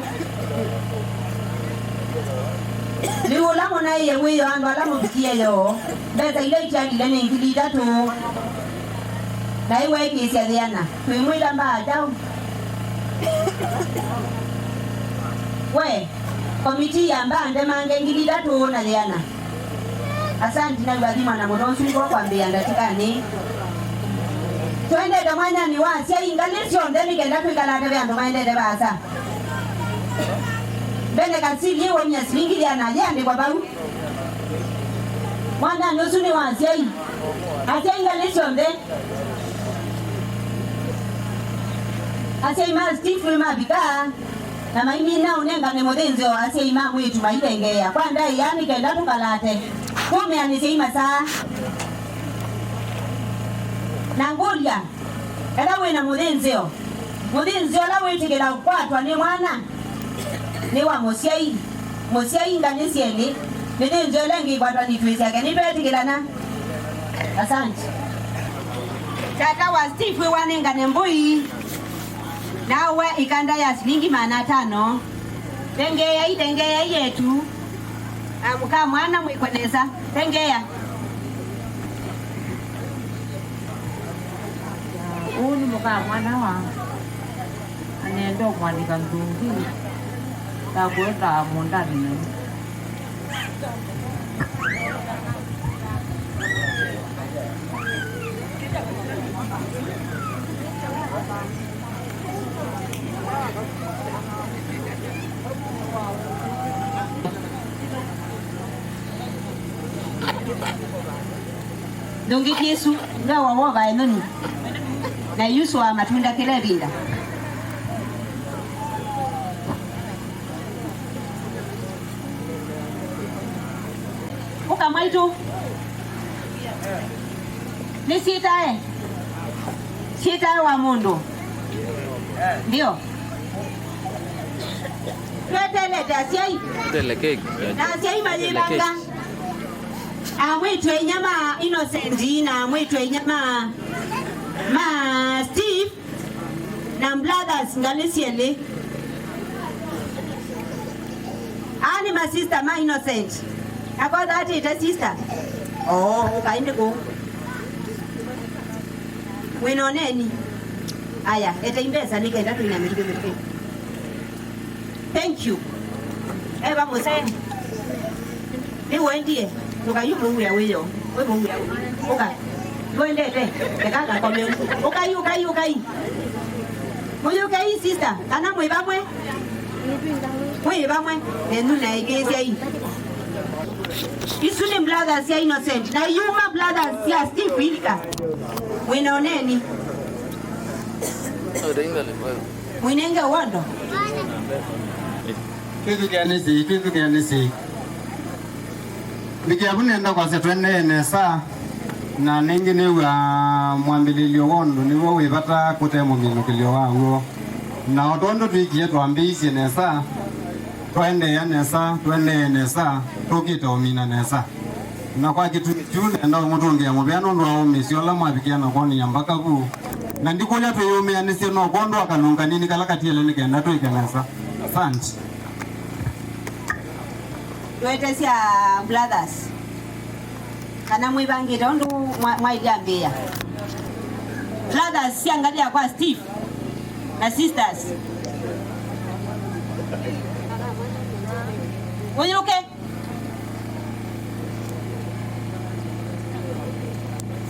ni ula mona ye wiyo ando ala mubikie yo beza ile ichani ile ni ngilita tu na iwe kisia diana twimwila mba jao we komiti ya mbande mange ngilita tu na diana asante na wadima na mudonsu ngo kwambia ndatikani twende kamanya ni wasi ingalisyo ndeni kenda kwikala tebe ando maende de basa bene kasili wo myasilingi ya na yande kwa baru mwana nusu ni wasi ai ate ingalisyo nde ase ima Steve ima bika na maimi na unenga ne modenzo ase ima mwitu maidengea kwa ndai yani kenda tukalate kome anisema saa nangolia era wena mudenzeo la wetegela kwatwa ne mwana ne wa mosiai nganisieni mudenzeo lengi kwatwa ni twezi yake ni twetegelana asante tata wa Steve wanenga ne mbui nawe ikanda ya shilingi 500 tengea yetu amuka mwana mwikweneza tengea uni muka mwana wa anendo mwanika ndungi takweta mundani Dongi Yesu ngawa wa ba nani na yuswa matunda kile binda. Ukamaitu ni sitae wa mundu ndio twetelete asiai asiai malibanga amwitwe nyama Innocent na amwitwe nyama ma Steve na brothers ngalisiele ani ma sister ma Innocent akoda ati ita sister ukainde go winoneni aya eta imbesa nikaenda tu inamirike. Thank you eba museni ni wendie tukayumu uya weyo we mungu ya uka wendete ekaka kome ukai muyu kai sister kana mwibamwe enu na igezi ai isuni brothers ya Innocent na yuma brothers ya Steve Ilka winoneni mwinenge wondo kitu kianisi nikiabunenda kwa setwene saa na ningi ni wa mwambililio wondo ni wo wibata kutemo minukilio wangu na otondo twikie twambiisie nesa twende nesa tukita omina nesa na kwa kitu chune ndo mutungi ya mubiano ndo omisio la mwabikiana koni yambaka ku na ndikonya tuyumia nisi no kondo akanunga nini kala katiele nikenda tu ikenesa. Asante. Twetesia brothers kana mwibangira ndo mwaijambia brothers siangalia kwa Steve na sisters unyuke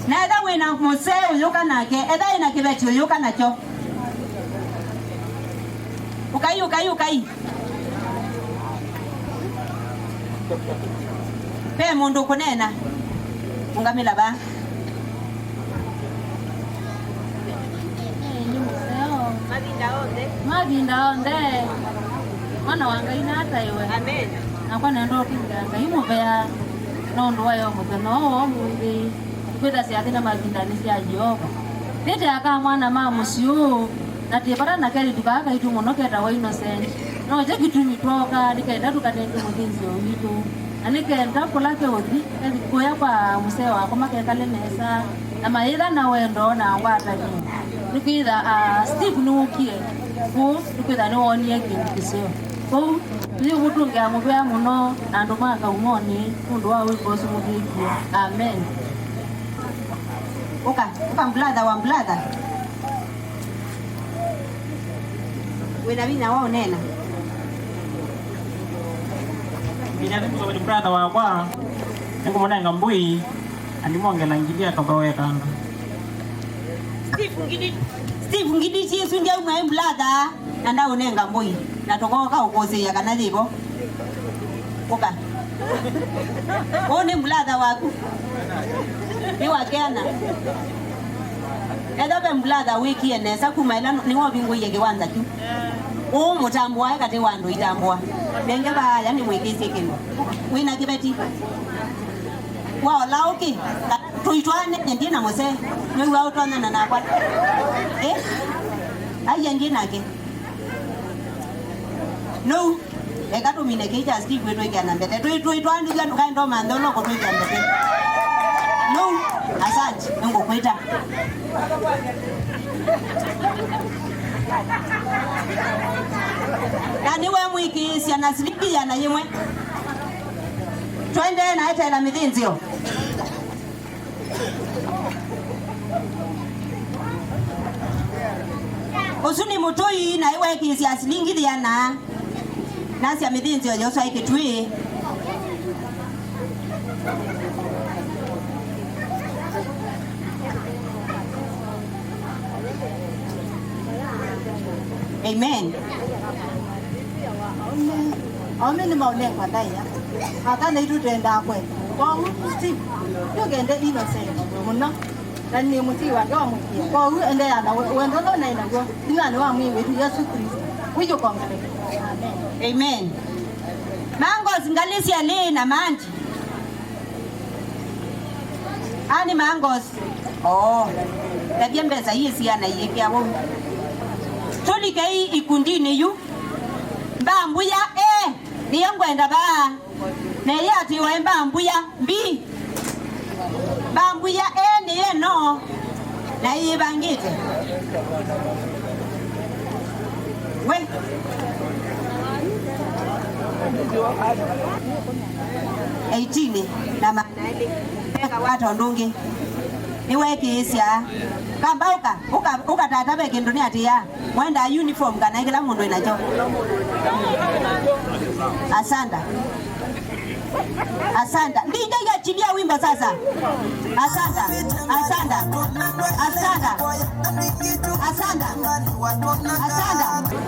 na eda wena mose unyuka nake eda ina kibeti unyuka nacho ukai pe mundu kunena ungamila ba mabinda onde mwana wanga inata iwe amen nakwa nendo kinganga imuvea nondo wayo mukeno mundi kwenda siatina mabinda ni sia Jehova tete aka mwana mamusiu na tepara na kali tukaka itu monoketa wa Innocent no je kitumi toka nikaenda tukatenge muthinzi omitu anikenda kulake othi koya kwa musee wako makekale nesa na maitha na wendo na ngwatani nikwitha Steve nukie ku nikwitha ni wonie kintu kisio ku ni gutungia mubea muno na ndo maka umoni kundu wa wikosu muthingi. Amen. Uka mblada wina wao nena Binadamu ni brother wa kwa niko mwananga mbui alimwongela ngilia tobawe kando Steve ngidi chisu ndia umwe brother nanda unenga mbui na tokoka ukose ya kana libo uka one brother wako ni wakiana edabe brother wiki enesa kumaila ni wabingu yeke wanza tu mutambua kati wandu itambua benge ba yani mwekese kino wina kibeti wao lauki tuitwane ndina mose ni wao twana na kwa aya ndina ke no ekato mine keja Steve wetu ikana mbete tuitwane ndio kaendo mandolo ko tuikana mbete no asante ngo kweta Nani we mwiki si anasilipi ya na yemwe twende na hata ila midhinzio usuni mutoi na iwe kisi asilingi diana nasi ya midhinzio yoso ikitui Amen. Amen maule kwa daya. Aka na itu tenda kwe. Kwa Steve. Yo gende Innocent. Muno. na ni mutiwa ndio mutia kwa huyu endea na wendo ndo na inago ngani wa Mungu wetu Yesu Kristo wijo kwa amen amen mango zingalisi ali na manji ani mangos tabia mbeza hizi anaiekea wao tulike hii ikundini yu mbambuya niyo ngwenda ba ne yati wa mbambuya mbi mbambuya niye no na ibangite we eitini na manali eka watu ndungi niweke isya kamba uka tata beke ndoni atia mwenda uniform kana kila mundu inacho asanda ndije yachilia wimbo sasa asanda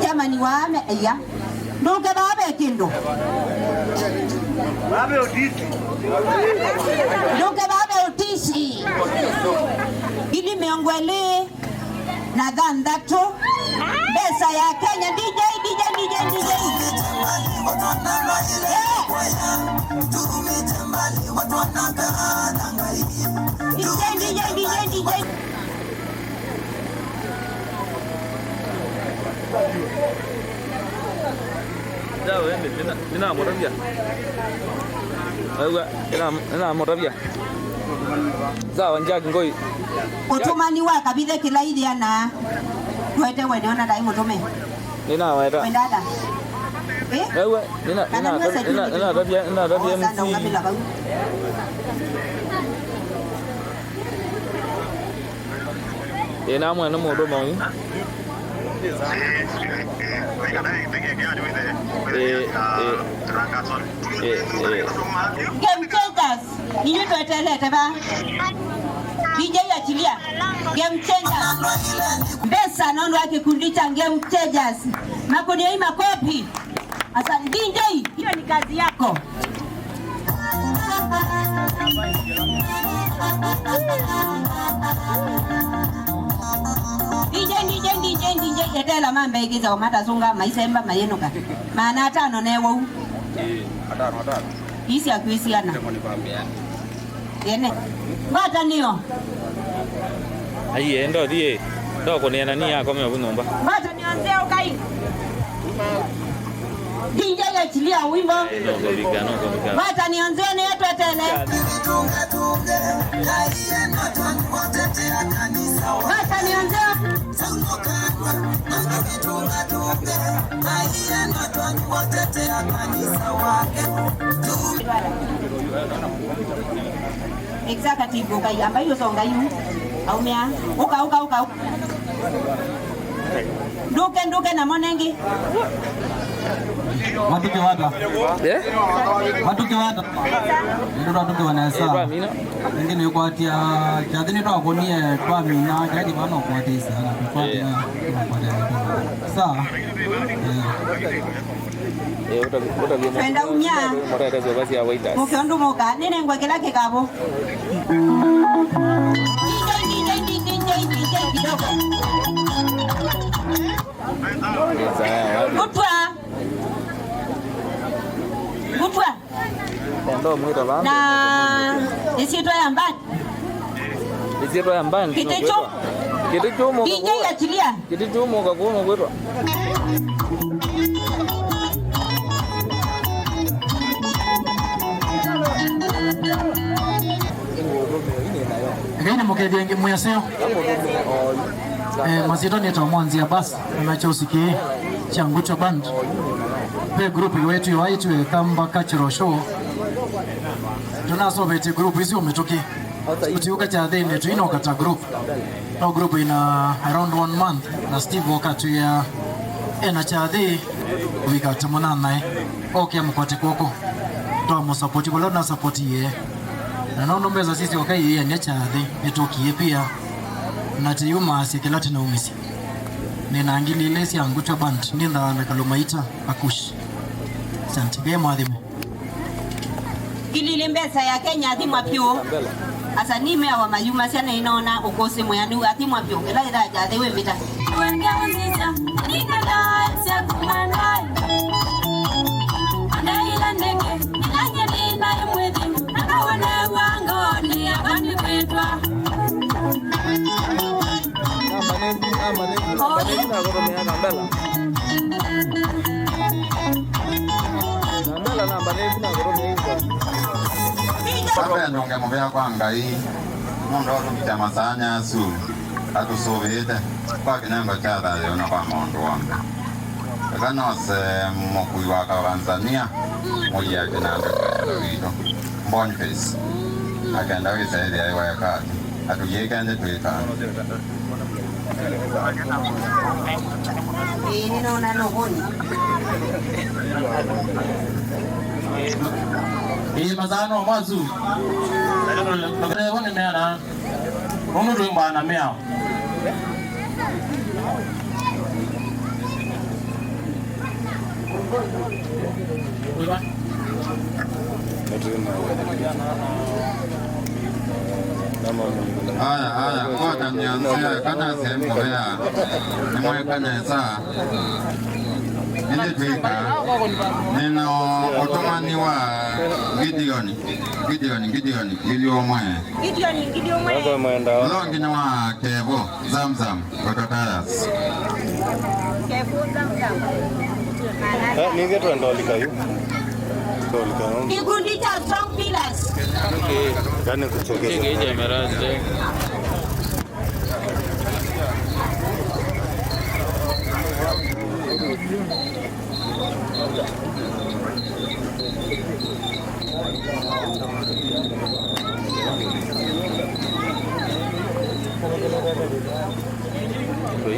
jamani waame ya nduke babe kindu babe utisi nduke babe utisi ili miongwele na dhandatu pesa ya Kenya DJ Jauh ini, ina motor dia. Ayo, ina motor dia. Sawa njagi ngoi. Utumani wa kabide kila idi ana. Tuete wewe ona dai mutume. Ina waida. Wendada. Ayo, ina rabia msi. Ina mwana modo mau. Game changers. Ninyo tuetelete ba. DJ achilia. Game changers. Mbesa nondo yake kundicha game changers. Makoni hii makopi. Asa DJ, hiyo ni kazi yako. DJ yetela mambe igiza omata sunga maisemba mayenuka. Maana atano newo. Atano. Isi akuisiana. Yene. Bata niyo. Aye ndo die. Ndo kone nani yako mimi bunomba. Bata nionzea ukai. DJ achilia wimbo. Bata nionzea ni yetu atene. Bata nionzea. Executive ukai ambayo hiyo songa yu au mia uka duke na monengi Watuke wata. Watuke wata. Ndio watuke wanasa. Ngine yuko atia jadini to agonie kwa mina jadi bana kwa tisa na kwa sawa. Penda umya. Mukiondu muka nene ngwekela kikabo. Gutwa. Ndo mwita bana. Na isito ya mbani. Kiticho mo. DJ achilia. Kiticho mo kakuno gwetwa. Ngine mukedienge muyaseo. Mazito ni mwanzia basi anachosikie changucho band. Pe group yetu yaitwe Thamba Cultural Show. Tunasovete group hizo umetoke. Utiuka cha thene tuino kata group. No group ina around 1 month na Steve wakati ya ena cha the wika tumana naye. Okay mkote koko. Toa support kwa na support ye. Na nono mbeza sisi wakai yeye ni cha the etoki pia. Na tiyuma asikilati na umisi. Nina angili lesi angucho band ninda na kalumaita akush. Asante. Gema adhimu. Gilili mbesa ya Kenya adhimu apio. asa ni mea wa mayuma siana inaona ukose moyanu ati mwabyongela ida jade we mita wenge wazita nikala ya kumanda anaila ndege nilanya nina yemwezi nakawane wango ni abandi kwetwa Sasa nyonge mubya kwa ngai mundu tukita masanya su atusubite kwa kinyango cha thayo na kwa mundu wonke kanose mukui wa Tanzania moya kinanda wito Boniface akenda wisaidi aiwa yakati atuyekende twikana ninaona nogoni mazano mazu nagre woni mena onu do mbana mea Aya, ngoja nianzie kana sehemu ya nimwe kana saa Nende twika nina otomani wa Gideon longi na wa Kebo Zamzam Tayars ninge tuendolika yu kikundi cha Strong Pillars gani kuchokea meraje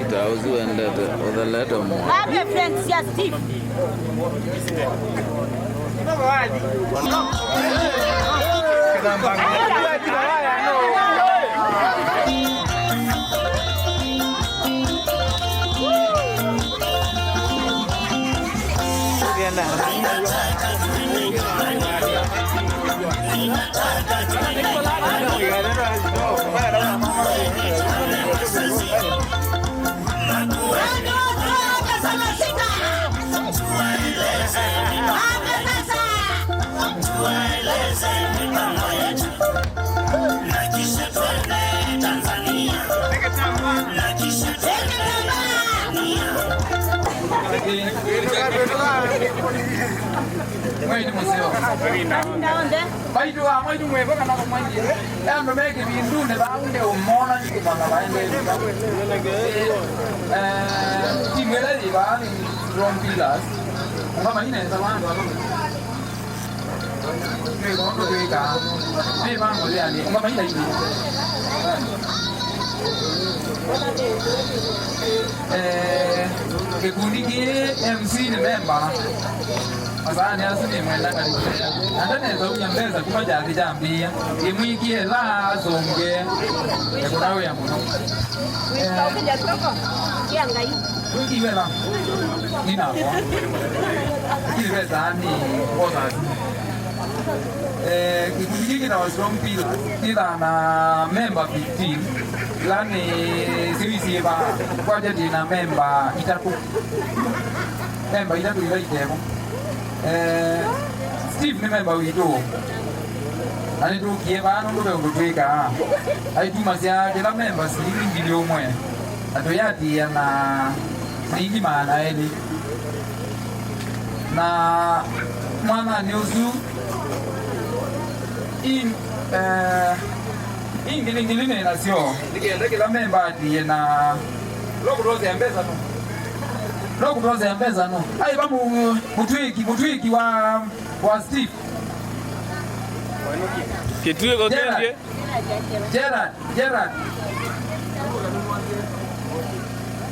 Ita uzu enda the letter mo. Have friends ya Steve. Wait, museo. Baitu wa maitu mwepo kana kwa mwanji. Ando meke bindu ne baunde umona ni kumanga baende. Timwela di ba ni Strong Pillars. Ngama ine zamani wa. Ni kondo kweka. Ni bango ya ni. Ngama ine hivi. Kikundi MC ni member. Asani asini mwenda kanisa. Andaneza unyambeza kumaja akijambia. Imwikie la zonge. Ekunawe ya muno. Iwe la. Nina hapo. Iwe zani. Oza. Kikundi hiki na Strong Pillars. Kila na member 15. Lani siwisi ba kwa jadi na member itatu. Member itatu ila itemo. Steve ni member wito. Ani tu kieba no ndo ngotweka. Ai tu masia kila member silingi video mwe. Atoyati na singi maana eli. Na mwana neuzu in ingilingilini na sio nikienda kila member ati na lokudoze mbeza no lokudoze mbeza no ai ba mutwiki wa Steve kitue ko kende Gerard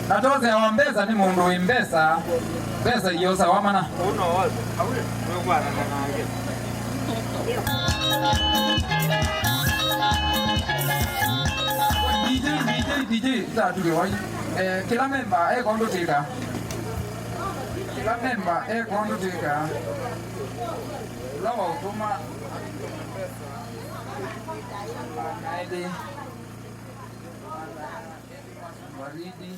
natoze wa mbeza ni mundu imbesa pesa hiyo sawa mana uno awe kwa na nage DJ za tuliwai kila member kondo tika kila member kondo tika lawa utuma wote waridi